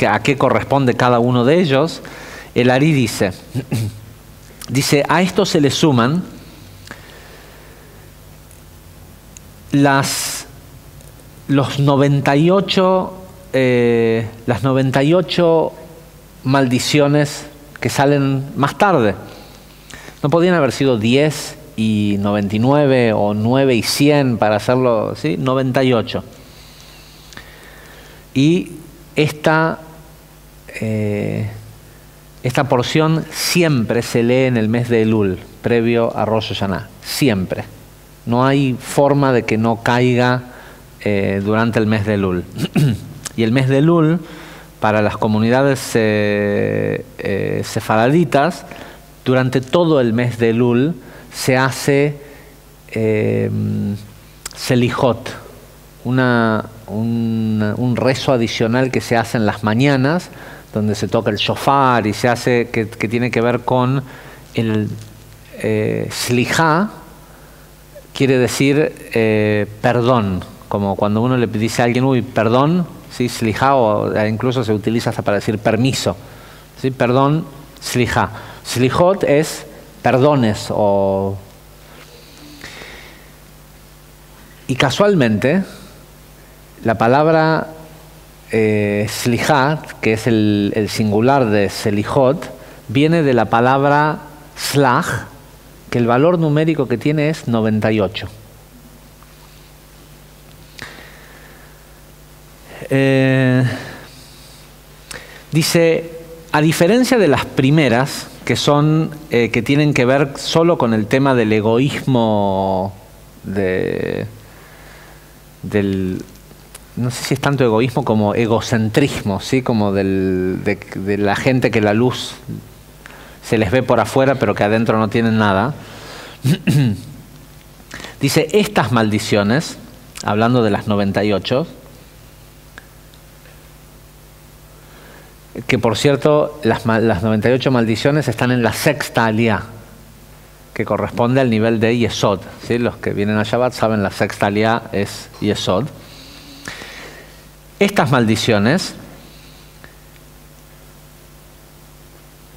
a qué corresponde cada uno de ellos, el Ari dice, a esto se le suman las 98 maldiciones que salen más tarde. No podían haber sido 10 y 99 o 9 y 100 para hacerlo, ¿sí? 98. Y esta porción siempre se lee en el mes de Elul, previo a Rosh Hashanah. Siempre. No hay forma de que no caiga durante el mes de Elul. Y el mes de Elul, para las comunidades sefaraditas, durante todo el mes de Elul se hace Selijot, un rezo adicional que se hace en las mañanas, donde se toca el shofar y se hace, que tiene que ver con el Slijá, quiere decir perdón, como cuando uno le dice a alguien, uy, perdón, ¿sí? Slijá, o incluso se utiliza hasta para decir permiso, ¿sí? Perdón, Slijá. Slijot es perdones y casualmente la palabra Slijat, que es el singular de Selijot, viene de la palabra Slach, que el valor numérico que tiene es 98. Dice, a diferencia de las primeras, que son que tienen que ver solo con el tema del egoísmo, no sé si es tanto egoísmo como egocentrismo, ¿sí? Como de la gente que la luz se les ve por afuera pero que adentro no tienen nada. Dice, estas maldiciones, hablando de las 98, que por cierto, las 98 maldiciones están en la sexta aliyá, que corresponde al nivel de Yesod, ¿sí? Los que vienen a Shabbat saben, la sexta aliyá es Yesod. Estas maldiciones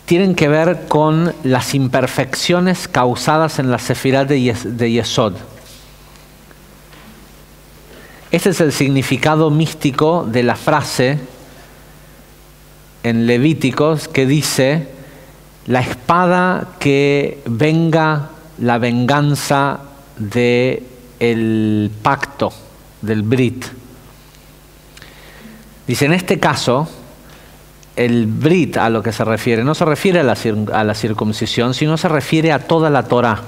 tienen que ver con las imperfecciones causadas en la sefirá de Yesod. Este es el significado místico de la frase en Levíticos que dice: la espada que venga la venganza del pacto, del Brit. Dice, en este caso, el Brit a lo que se refiere, no se refiere a la circuncisión, sino se refiere a toda la Torá.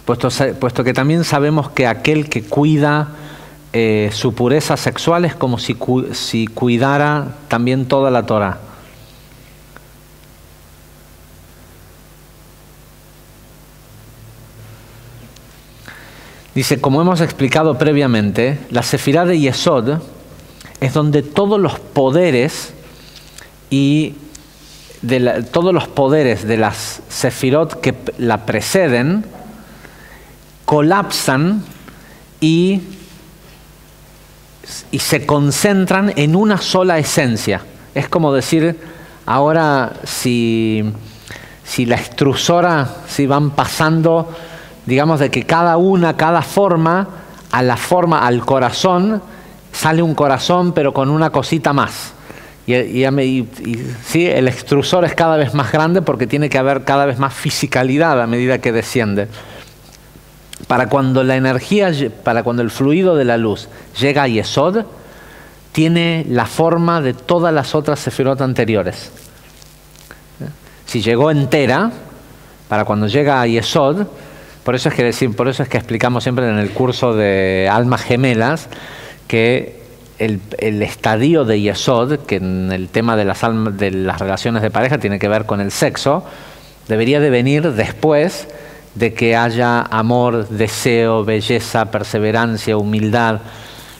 Puesto que también sabemos que aquel que cuida su pureza sexual es como si cuidara también toda la Torá. Dice, como hemos explicado previamente, la sefirá de Yesod es donde todos los poderes todos los poderes de las sefirot que la preceden colapsan y se concentran en una sola esencia. Es como decir, ahora si la extrusora, si van pasando, digamos, de que cada forma, al corazón, sale un corazón pero con una cosita más. ¿Sí? El extrusor es cada vez más grande porque tiene que haber cada vez más fisicalidad a medida que desciende. Para cuando el fluido de la luz llega a Yesod, tiene la forma de todas las otras sefirot anteriores. Si llegó entera, para cuando llega a Yesod, por eso es que explicamos siempre en el curso de almas gemelas que el estadio de Yesod, que en el tema de las relaciones de pareja tiene que ver con el sexo, debería de venir después de que haya amor, deseo, belleza, perseverancia, humildad.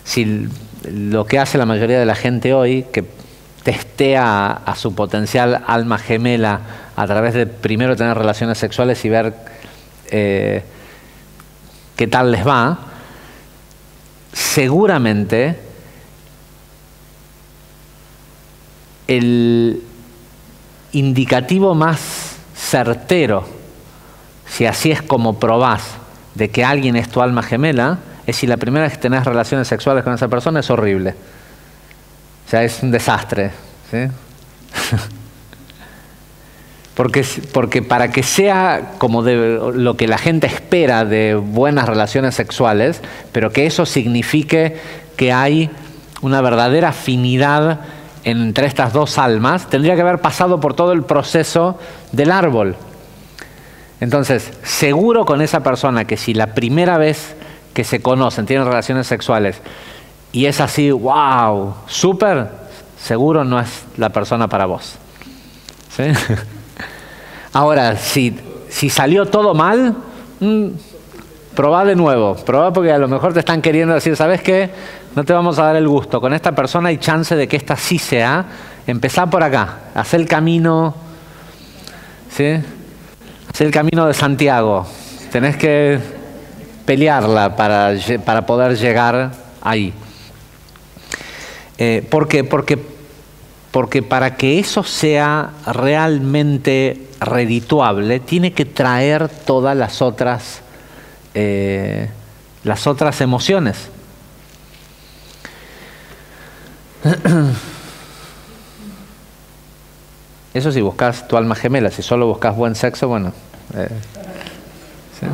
Si lo que hace la mayoría de la gente hoy, que testea a su potencial alma gemela a través de primero tener relaciones sexuales y ver qué tal les va, seguramente el indicativo más certero, si así es como probás de que alguien es tu alma gemela, es si la primera vez que tenés relaciones sexuales con esa persona es horrible. O sea, es un desastre, ¿sí? Porque para que sea como lo que la gente espera de buenas relaciones sexuales, pero que eso signifique que hay una verdadera afinidad entre estas dos almas, tendría que haber pasado por todo el proceso del árbol. Entonces, seguro con esa persona que si la primera vez que se conocen, tienen relaciones sexuales, y es así, wow, súper, seguro no es la persona para vos. ¿Sí? Ahora, si salió todo mal, probá de nuevo. Probá porque a lo mejor te están queriendo decir, ¿sabes qué? No te vamos a dar el gusto. Con esta persona hay chance de que esta sí sea. Empezá por acá. Hacé el camino, ¿sí? Hacé el camino de Santiago. Tenés que pelearla para poder llegar ahí. ¿Por qué? Porque para que eso sea realmente redituable, tiene que traer todas las otras emociones. Eso si buscas tu alma gemela, si solo buscas buen sexo, bueno. ¿Sí?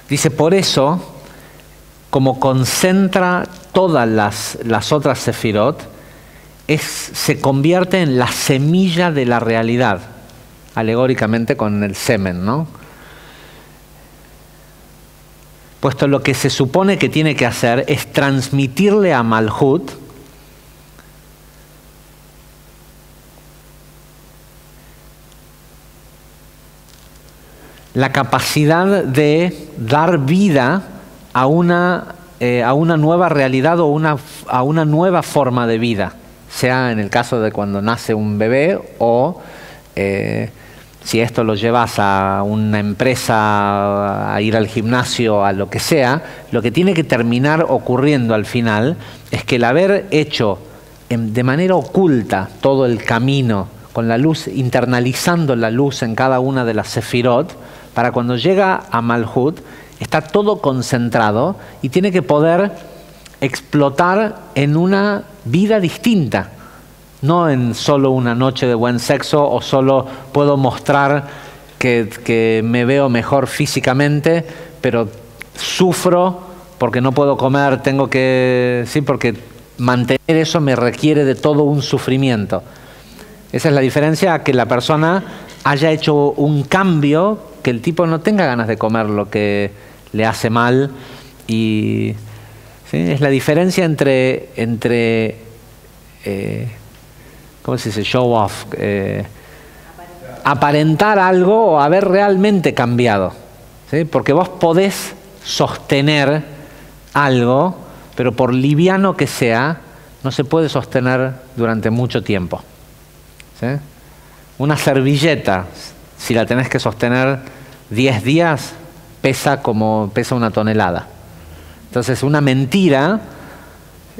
Dice, por eso, como concentra todas las otras sefirot, se convierte en la semilla de la realidad, alegóricamente con el semen, ¿no? Puesto lo que se supone que tiene que hacer es transmitirle a Malhut la capacidad de dar vida a una nueva realidad o a una nueva forma de vida, sea en el caso de cuando nace un bebé o si esto lo llevas a una empresa, a ir al gimnasio, a lo que sea, lo que tiene que terminar ocurriendo al final es que el haber hecho de manera oculta todo el camino, con la luz, internalizando la luz en cada una de las sefirot, para cuando llega a Malhut, está todo concentrado y tiene que poder explotar en una vida distinta. No en solo una noche de buen sexo o solo puedo mostrar que me veo mejor físicamente, pero sufro porque no puedo comer, porque mantener eso me requiere de todo un sufrimiento. Esa es la diferencia, que la persona haya hecho un cambio, que el tipo no tenga ganas de comer lo que le hace mal. Y ¿sí? Es la diferencia entre ¿cómo se dice? Show off. Aparentar algo o haber realmente cambiado. ¿Sí? Porque vos podés sostener algo, pero por liviano que sea, no se puede sostener durante mucho tiempo. ¿Sí? Una servilleta, si la tenés que sostener 10 días, pesa una tonelada. Entonces, una mentira,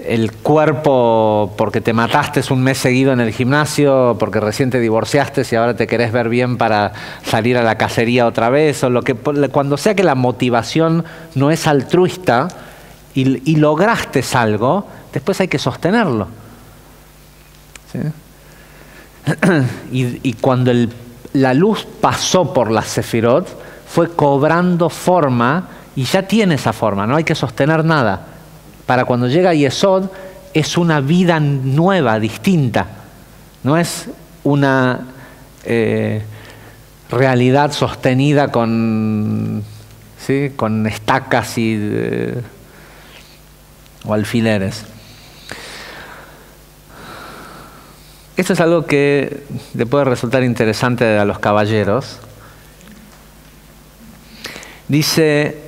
el cuerpo, porque te mataste un mes seguido en el gimnasio, porque recién te divorciaste y ahora te querés ver bien para salir a la cacería otra vez, o cuando sea que la motivación no es altruista y lograste algo, después hay que sostenerlo. ¿Sí? Y cuando la luz pasó por las sefirot, fue cobrando forma y ya tiene esa forma, no hay que sostener nada. Para cuando llega Yesod es una vida nueva, distinta. No es una realidad sostenida con estacas o alfileres. Esto es algo que le puede resultar interesante a los caballeros. Dice,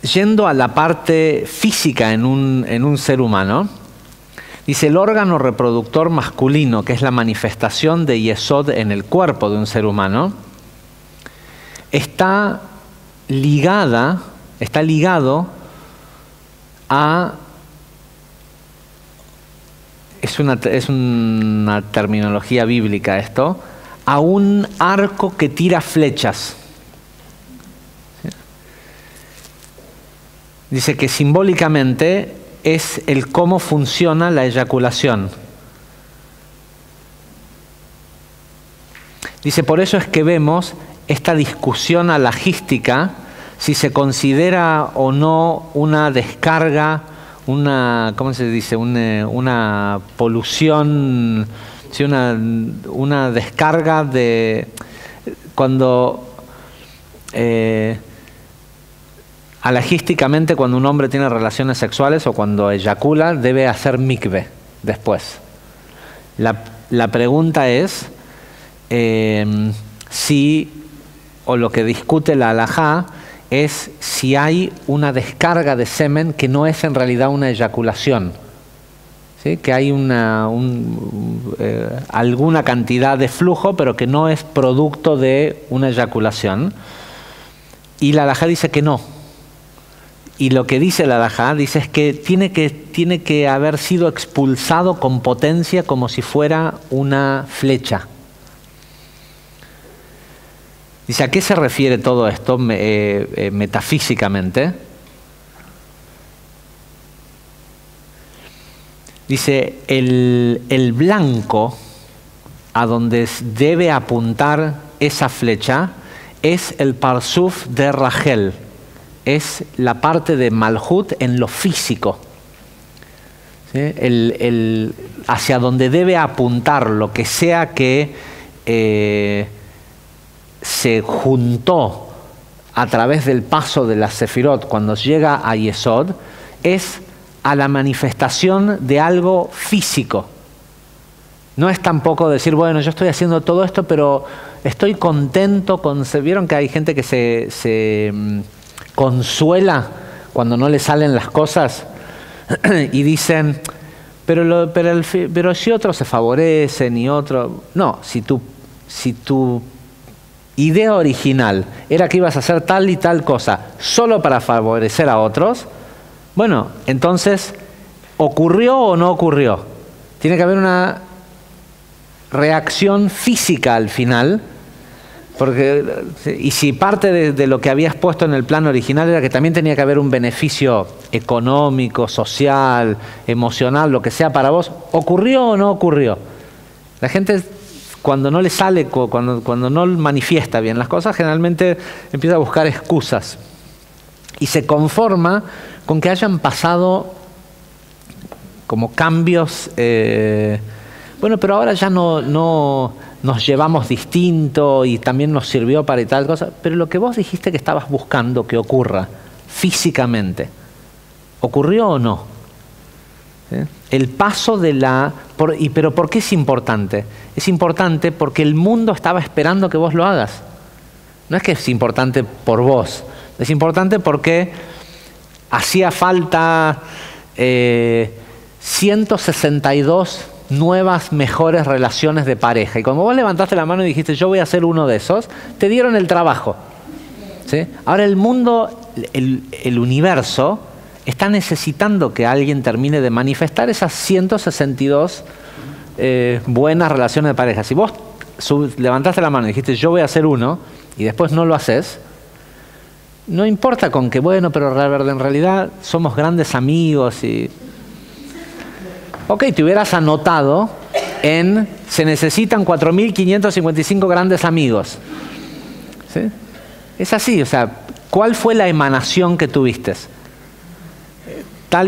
yendo a la parte física en un ser humano, dice, el órgano reproductor masculino, que es la manifestación de Yesod en el cuerpo de un ser humano, está ligado a... Es una terminología bíblica esto, a un arco que tira flechas. Dice que simbólicamente es el cómo funciona la eyaculación. Dice, por eso es que vemos esta discusión alajística, si se considera o no una descarga, ¿cómo se dice? Una polución, ¿sí? una descarga de cuando alajísticamente cuando un hombre tiene relaciones sexuales o cuando eyacula debe hacer mikve después. La pregunta es o lo que discute la halajá es si hay una descarga de semen que no es en realidad una eyaculación, ¿sí? Que hay alguna cantidad de flujo, pero que no es producto de una eyaculación. Y la halajá dice que no. Y lo que dice la halajá dice es que tiene que haber sido expulsado con potencia como si fuera una flecha. Dice, ¿a qué se refiere todo esto metafísicamente? Dice, el blanco a donde debe apuntar esa flecha es el parsuf de Rachel, es la parte de Malhut en lo físico. ¿Sí? Hacia donde debe apuntar lo que sea que se juntó a través del paso de la Sefirot cuando llega a Yesod, es a la manifestación de algo físico. No es tampoco decir, bueno, yo estoy haciendo todo esto, pero estoy contento con... ¿Vieron que hay gente que se consuela cuando no le salen las cosas? Y dicen, pero si otros se favorecen y otros... No, si tu idea original era que ibas a hacer tal y tal cosa solo para favorecer a otros, bueno, entonces, ¿ocurrió o no ocurrió? Tiene que haber una reacción física al final, y si parte de lo que habías puesto en el plan original era que también tenía que haber un beneficio económico, social, emocional, lo que sea para vos, ¿ocurrió o no ocurrió? La gente, cuando no le sale, cuando no manifiesta bien las cosas, generalmente empieza a buscar excusas y se conforma con que hayan pasado como cambios, bueno, pero ahora ya no nos llevamos distinto y también nos sirvió para y tal cosa, pero lo que vos dijiste que estabas buscando que ocurra físicamente, ¿ocurrió o no? ¿Sí? El paso de pero ¿por qué es importante? Es importante porque el mundo estaba esperando que vos lo hagas. No es que es importante por vos, es importante porque hacía falta 162 nuevas, mejores relaciones de pareja. Y como vos levantaste la mano y dijiste, yo voy a ser uno de esos, te dieron el trabajo. ¿Sí? Ahora el mundo, el universo, está necesitando que alguien termine de manifestar esas 162 buenas relaciones de pareja. Si vos levantaste la mano y dijiste, yo voy a ser uno, y después no lo haces, no importa con que, bueno, pero en realidad somos grandes amigos y... Ok, te hubieras anotado se necesitan 4.555 grandes amigos. ¿Sí? Es así, o sea, ¿cuál fue la emanación que tuviste? Tal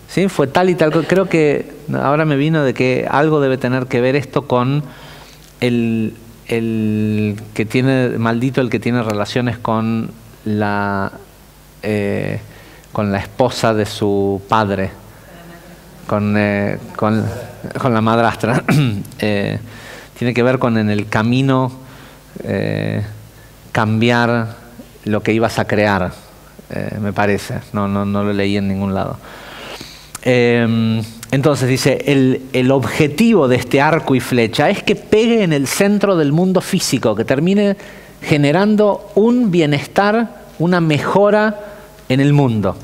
¿sí? Fue tal y tal. Creo que ahora me vino de que algo debe tener que ver esto con el que tiene, maldito el que tiene relaciones con la esposa de su padre. Con la madrastra. Tiene que ver con en el camino cambiar lo que ibas a crear, me parece. No lo leí en ningún lado. Entonces dice, el objetivo de este arco y flecha es que pegue en el centro del mundo físico, que termine generando un bienestar, una mejora en el mundo.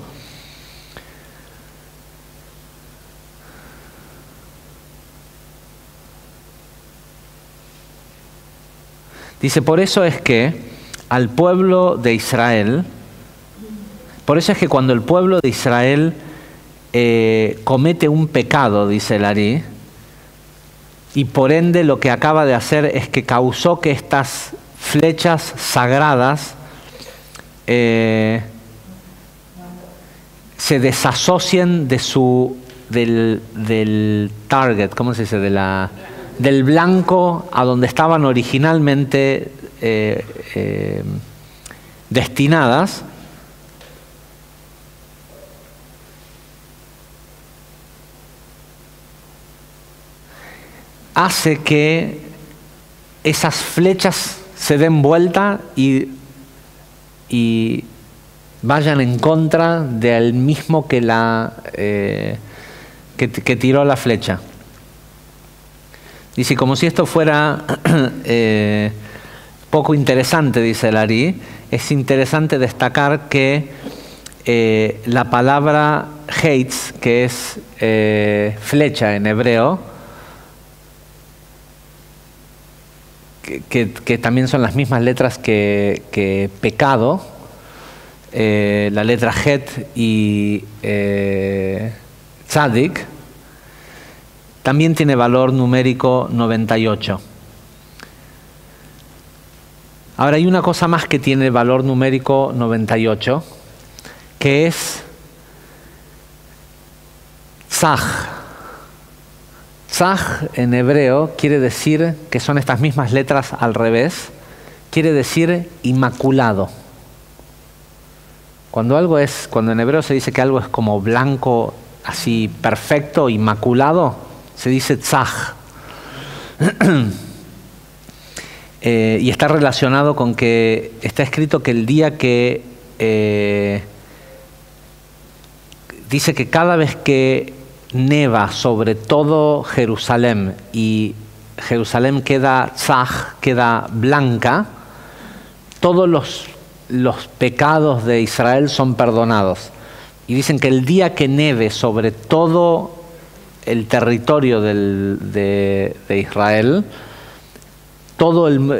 Dice, por eso es que al pueblo de Israel, por eso es que cuando el pueblo de Israel comete un pecado, dice el Ari, y por ende lo que acaba de hacer es que causó que estas flechas sagradas se desasocien del target, ¿cómo se dice? Del blanco a donde estaban originalmente destinadas, hace que esas flechas se den vuelta y vayan en contra del mismo que que tiró la flecha. Dice, como si esto fuera poco interesante, dice el Ari, es interesante destacar que la palabra Heitz, que es flecha en hebreo, que también son las mismas letras que pecado, la letra Het y Tzadik, también tiene valor numérico 98. Ahora hay una cosa más que tiene valor numérico 98, que es Tzach. Tzach en hebreo quiere decir, que son estas mismas letras al revés, quiere decir inmaculado. Cuando en hebreo se dice que algo es como blanco, así perfecto, inmaculado, se dice tzach. Y está relacionado con que está escrito que el día que dice que cada vez que neva sobre todo Jerusalén y Jerusalén queda tzach, queda blanca, todos los pecados de Israel son perdonados. Y dicen que el día que neve sobre todo el territorio de Israel,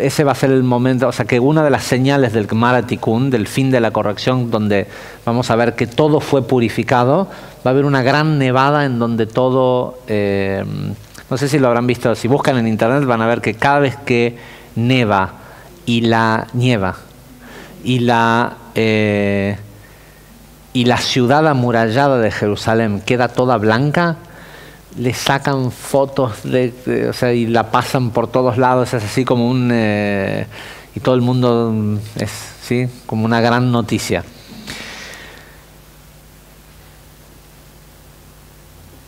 ese va a ser el momento, o sea que una de las señales del Gemara Tikkun, del fin de la corrección, donde vamos a ver que todo fue purificado, va a haber una gran nevada en donde todo, no sé si lo habrán visto, si buscan en internet van a ver que cada vez que nieva y la ciudad amurallada de Jerusalén queda toda blanca, le sacan fotos o sea, y la pasan por todos lados, es así como y todo el mundo es, ¿sí?, como una gran noticia.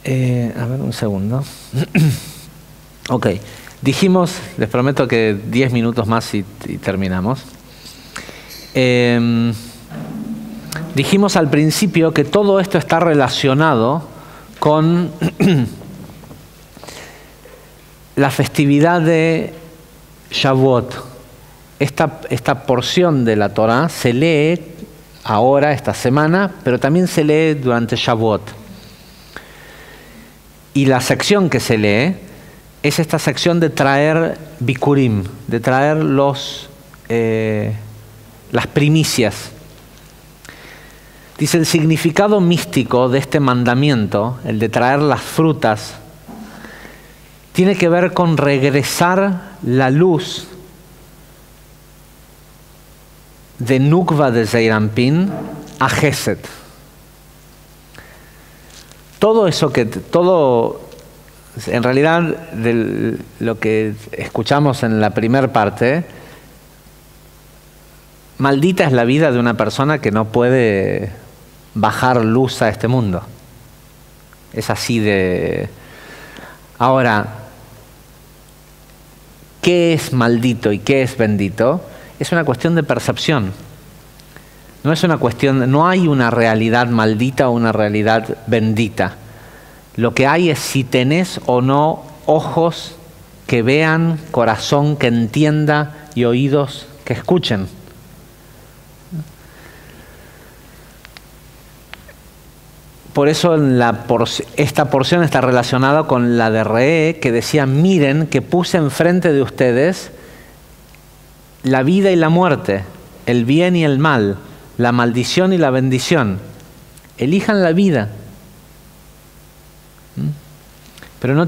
A ver, un segundo. Ok, dijimos, les prometo que 10 minutos más y terminamos. Dijimos al principio que todo esto está relacionado con la festividad de Shavuot. Esta porción de la Torá se lee ahora, esta semana, pero también se lee durante Shavuot. Y la sección que se lee es esta sección de traer bikurim, de traer las primicias. Dice, el significado místico de este mandamiento, el de traer las frutas, tiene que ver con regresar la luz de Nukva de Zeir Anpin a Gesed. En realidad, de lo que escuchamos en la primera parte, maldita es la vida de una persona que no puede bajar luz a este mundo. Es así de... Ahora, ¿qué es maldito y qué es bendito? Es una cuestión de percepción. No hay una realidad maldita o una realidad bendita. Lo que hay es si tenés o no ojos que vean, corazón que entienda y oídos que escuchen. Por eso esta porción está relacionada con la de Reé, que decía, miren que puse enfrente de ustedes la vida y la muerte, el bien y el mal, la maldición y la bendición. Elijan la vida. Pero no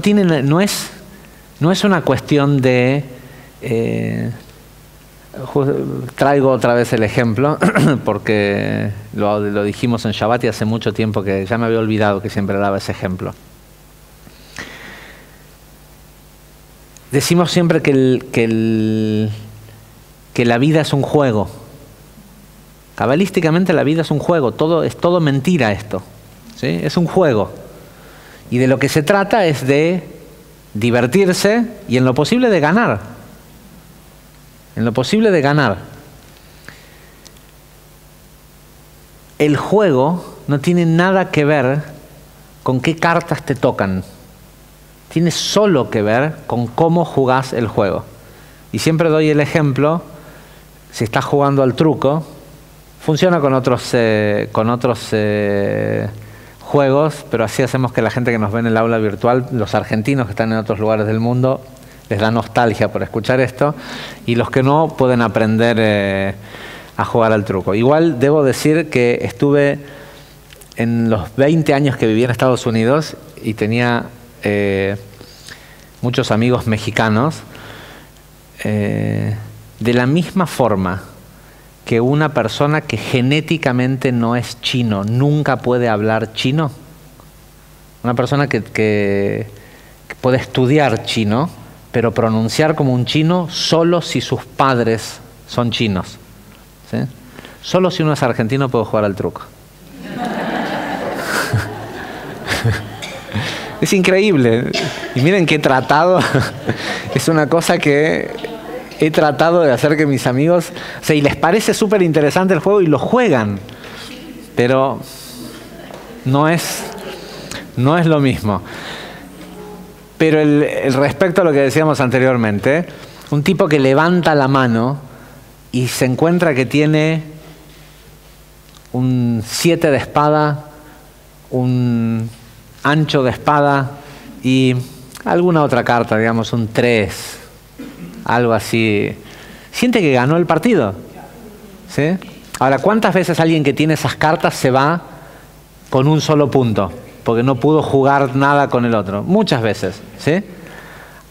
es una cuestión de... traigo otra vez el ejemplo, porque lo dijimos en Shabbat y hace mucho tiempo que ya me había olvidado que siempre daba ese ejemplo. Decimos siempre que la vida es un juego. Cabalísticamente la vida es un juego, es todo mentira esto, ¿sí? Es un juego. Y de lo que se trata es de divertirse y en lo posible de ganar. En lo posible de ganar. El juego no tiene nada que ver con qué cartas te tocan. Tiene solo que ver con cómo jugás el juego. Y siempre doy el ejemplo, si estás jugando al truco, funciona con otros juegos, pero así hacemos que la gente que nos ve en el aula virtual, los argentinos que están en otros lugares del mundo, les da nostalgia por escuchar esto, y los que no pueden aprender a jugar al truco. Igual debo decir que estuve en los 20 años que viví en Estados Unidos y tenía muchos amigos mexicanos, de la misma forma que una persona que genéticamente no es chino, nunca puede hablar chino. Una persona que puede estudiar chino, pero pronunciar como un chino solo si sus padres son chinos. ¿Sí? Solo si uno es argentino puede jugar al truco. Es increíble. Y miren que he tratado, es una cosa que he tratado de hacer que mis amigos, o sea, y les parece súper interesante el juego y lo juegan, pero no es lo mismo. Pero el respecto a lo que decíamos anteriormente, un tipo que levanta la mano y se encuentra que tiene un 7 de espada, un ancho de espada y alguna otra carta, digamos un 3, algo así, siente que ganó el partido. ¿Sí? Ahora, ¿cuántas veces alguien que tiene esas cartas se va con un solo punto? Porque no pudo jugar nada con el otro. Muchas veces. ¿Sí?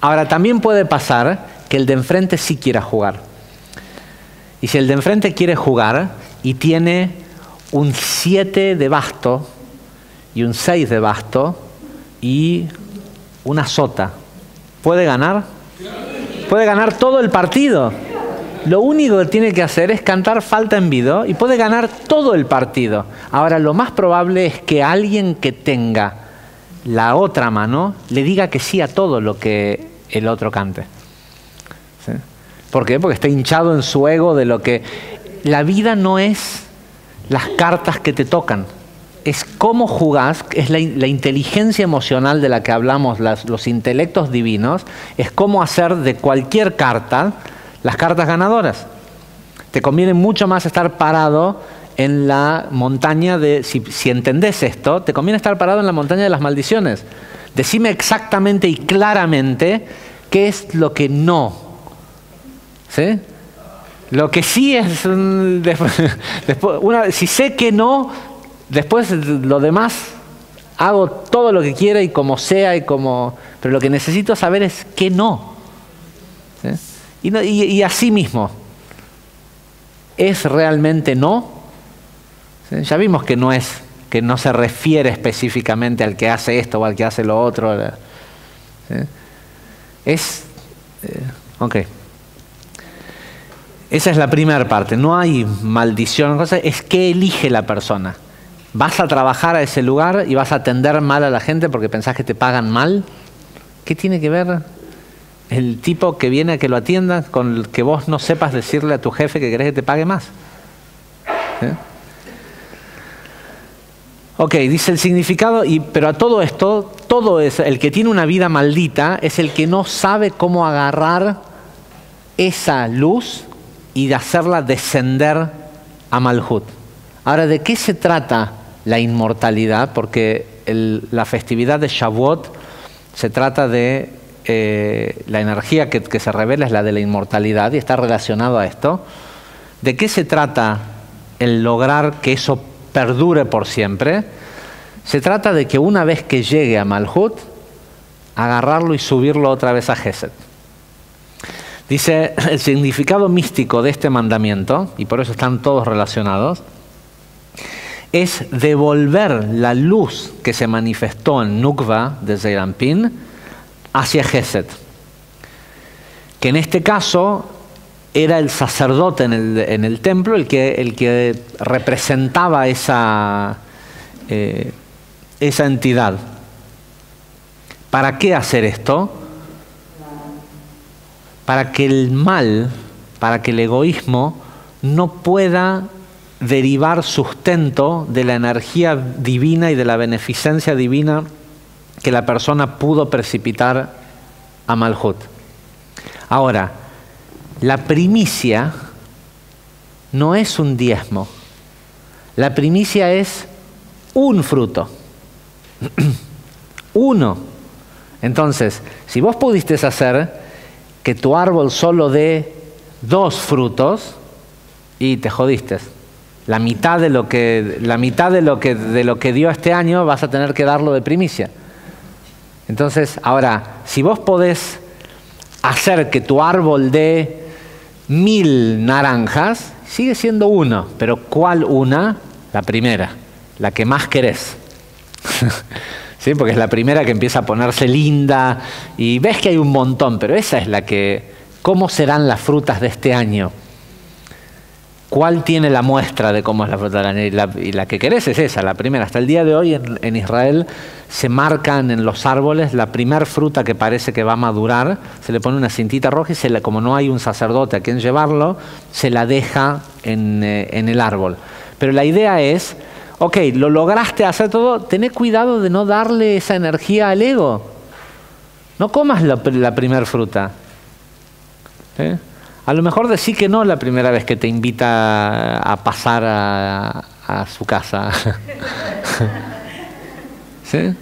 Ahora, también puede pasar que el de enfrente sí quiera jugar. Y si el de enfrente quiere jugar y tiene un 7 de basto y un 6 de basto y una sota, ¿puede ganar? Puede ganar todo el partido. Lo único que tiene que hacer es cantar falta en vido y puede ganar todo el partido. Ahora, lo más probable es que alguien que tenga la otra mano le diga que sí a todo lo que el otro cante. ¿Sí? ¿Por qué? Porque está hinchado en su ego de lo que... La vida no es las cartas que te tocan. Es cómo jugás, es la inteligencia emocional de la que hablamos, los intelectos divinos, es cómo hacer de cualquier carta las cartas ganadoras. Te conviene mucho más estar parado en la montaña de, si entendés esto, te conviene estar parado en la montaña de las maldiciones. Decime exactamente y claramente qué es lo que no. ¿Sí? Lo que sí es, si sé que no, después lo demás hago todo lo que quiera y como sea y como, pero lo que necesito saber es que no. ¿Sí? Y así mismo, ¿es realmente no? ¿Sí? Ya vimos que no se refiere específicamente al que hace esto o al que hace lo otro. ¿Sí? Ok. Esa es la primera parte. No hay maldición, es que elige la persona. ¿Vas a trabajar a ese lugar y vas a atender mal a la gente porque pensás que te pagan mal? ¿Qué tiene que ver el tipo que viene a que lo atienda con el que vos no sepas decirle a tu jefe que querés que te pague más? ¿Sí? Ok, dice el significado, pero a todo esto, todo es, el que tiene una vida maldita es el que no sabe cómo agarrar esa luz y de hacerla descender a Malhut. Ahora, ¿de qué se trata la inmortalidad? Porque la festividad de Shavuot se trata de la energía que se revela es la de la inmortalidad y está relacionado a esto. ¿De qué se trata el lograr que eso perdure por siempre? Se trata de que una vez que llegue a Malhut, agarrarlo y subirlo otra vez a Gesed. Dice, el significado místico de este mandamiento, y por eso están todos relacionados, es devolver la luz que se manifestó en Nukva de Zeir Anpin hacia Gesed. Que en este caso era el sacerdote en el templo el que representaba esa entidad. ¿Para qué hacer esto? Para que el mal, para que el egoísmo no pueda derivar sustento de la energía divina y de la beneficencia divina que la persona pudo precipitar a Malhut. Ahora, la primicia no es un diezmo. La primicia es un fruto. Uno. Entonces, si vos pudiste hacer que tu árbol solo dé 2 frutos y te jodiste. La mitad de lo que dio este año vas a tener que darlo de primicia. Entonces, ahora, si vos podés hacer que tu árbol dé 1000 naranjas, sigue siendo 1, pero ¿cuál una? La primera, la que más querés. ¿Sí? Porque es la primera que empieza a ponerse linda y ves que hay un montón, pero esa es la que, ¿cómo serán las frutas de este año? ¿Cuál tiene la muestra de cómo es la fruta del año? Y la que querés es esa, la primera. Hasta el día de hoy en Israel se marcan en los árboles la primer fruta que parece que va a madurar, se le pone una cintita roja y como no hay un sacerdote a quien llevarlo, se la deja en el árbol. Pero la idea es, ok, lo lograste hacer todo, tené cuidado de no darle esa energía al ego. No comas la primer fruta. ¿Sí? A lo mejor decí que no la primera vez que te invita a pasar a su casa. ¿Sí?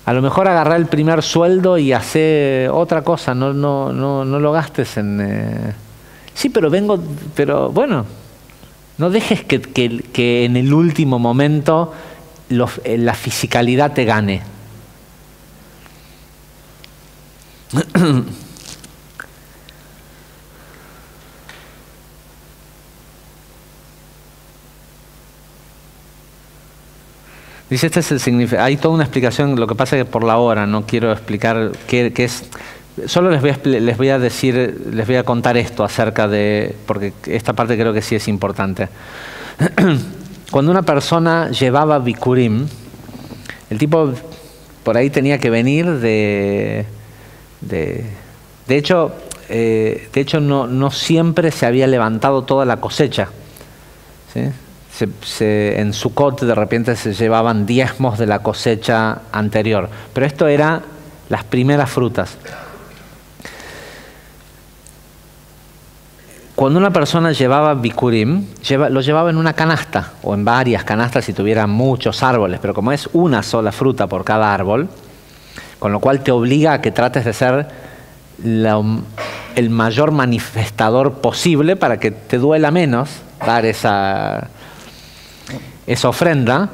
A lo mejor agarrar el primer sueldo y hacer otra cosa, no lo gastes en... Sí, pero bueno, no dejes que en el último momento la fisicalidad te gane. Dice, este es el significado. Hay toda una explicación, lo que pasa es que por la hora no quiero explicar qué es. Solo les voy a contar esto acerca de, porque esta parte creo que sí es importante. Cuando una persona llevaba bikurim, el tipo por ahí tenía que venir de hecho no siempre se había levantado toda la cosecha, ¿sí? En Sukkot de repente se llevaban diezmos de la cosecha anterior, pero esto era las primeras frutas. Cuando una persona llevaba bikurim, lo llevaba en una canasta o en varias canastas si tuviera muchos árboles, pero como es una sola fruta por cada árbol, con lo cual te obliga a que trates de ser el mayor manifestador posible para que te duela menos dar esa ofrenda.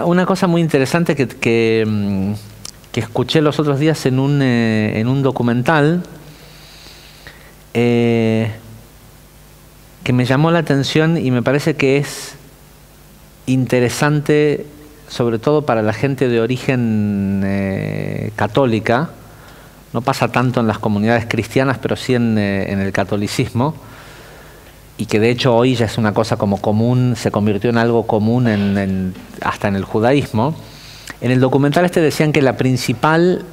Una cosa muy interesante que escuché los otros días en un documental que me llamó la atención y me parece que es interesante, sobre todo para la gente de origen católica. No pasa tanto en las comunidades cristianas, pero sí en el catolicismo, y que de hecho hoy ya es una cosa como común, se convirtió en algo común hasta en el judaísmo. En el documental decían que la principal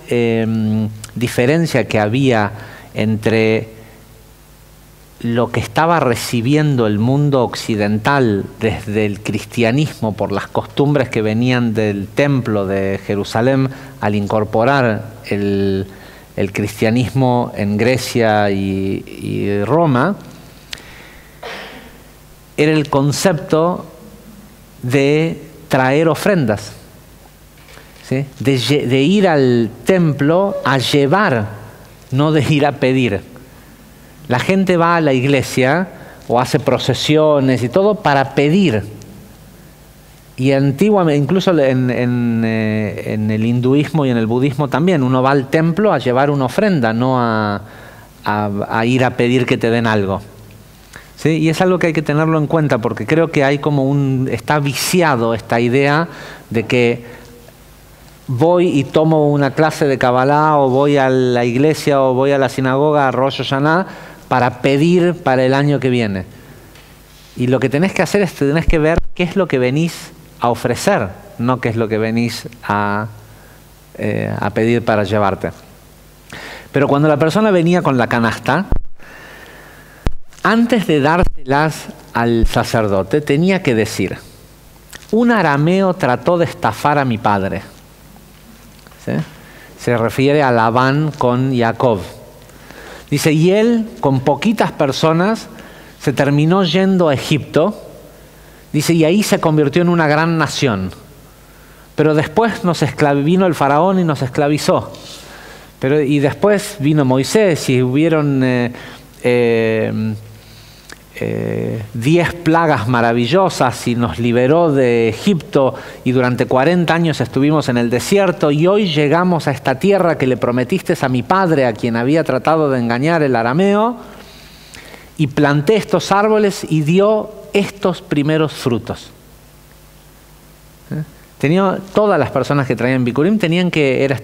diferencia que había entre lo que estaba recibiendo el mundo occidental desde el cristianismo por las costumbres que venían del templo de Jerusalén al incorporar el cristianismo en Grecia y Roma, era el concepto de traer ofrendas, ¿sí? De ir al templo a llevar, no de ir a pedir. La gente va a la iglesia o hace procesiones y todo para pedir. Y antiguamente, incluso en el hinduismo y en el budismo también, uno va al templo a llevar una ofrenda, no a ir a pedir que te den algo. ¿Sí? Y es algo que hay que tenerlo en cuenta, porque creo que hay está viciado esta idea de que voy y tomo una clase de Kabbalah, o voy a la iglesia, o voy a la sinagoga a Rosh Hashanah para pedir para el año que viene. Y lo que tenés que hacer es tenés que ver qué es lo que venís a ofrecer, no qué es lo que venís a pedir para llevarte. Pero cuando la persona venía con la canasta, antes de dárselas al sacerdote, tenía que decir: un arameo trató de estafar a mi padre. ¿Sí? Se refiere a Labán con Jacob. Dice, y él, con poquitas personas, se terminó yendo a Egipto. Dice, y ahí se convirtió en una gran nación. Pero después vino el faraón y nos esclavizó. Pero, y después vino Moisés y hubieron 10 plagas maravillosas y nos liberó de Egipto y durante 40 años estuvimos en el desierto y hoy llegamos a esta tierra que le prometiste a mi padre, a quien había tratado de engañar el arameo, y planté estos árboles y dio estos primeros frutos. Todas las personas que traían Bikurim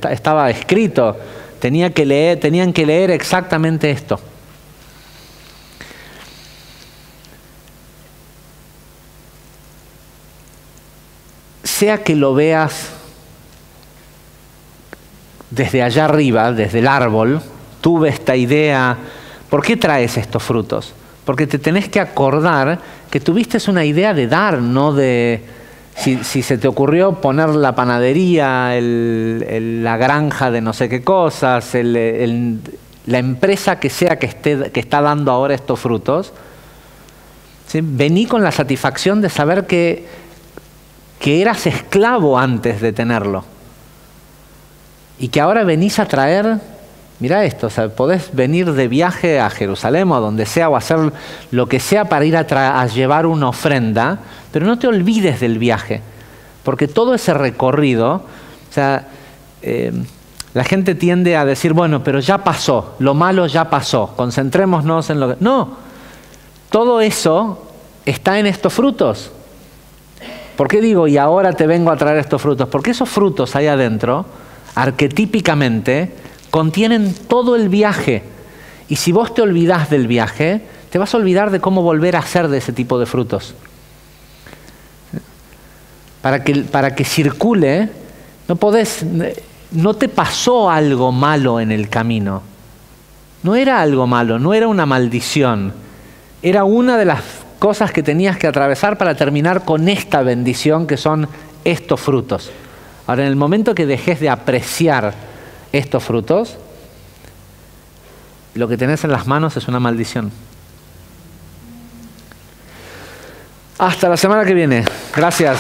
estaba escrito, tenían que leer exactamente esto. Sea que lo veas desde allá arriba, desde el árbol, tuve esta idea, ¿por qué traes estos frutos? Porque te tenés que acordar que tuviste una idea de dar, no de... Si se te ocurrió poner la panadería, la granja de no sé qué cosas, la empresa que sea que está dando ahora estos frutos, ¿sí? Vení con la satisfacción de saber que eras esclavo antes de tenerlo y que ahora venís a traer, mira esto, o sea, podés venir de viaje a Jerusalén o a donde sea o hacer lo que sea para ir a llevar una ofrenda, pero no te olvides del viaje, porque todo ese recorrido, o sea, la gente tiende a decir, bueno, pero ya pasó, lo malo ya pasó, concentrémonos en lo que... No, todo eso está en estos frutos. ¿Por qué digo, y ahora te vengo a traer estos frutos? Porque esos frutos ahí adentro, arquetípicamente, contienen todo el viaje. Y si vos te olvidás del viaje, te vas a olvidar de cómo volver a hacer de ese tipo de frutos. Para que circule, no te pasó algo malo en el camino. No era algo malo, no era una maldición. Era una de las cosas que tenías que atravesar para terminar con esta bendición que son estos frutos. Ahora, en el momento que dejes de apreciar estos frutos, lo que tenés en las manos es una maldición. Hasta la semana que viene. Gracias.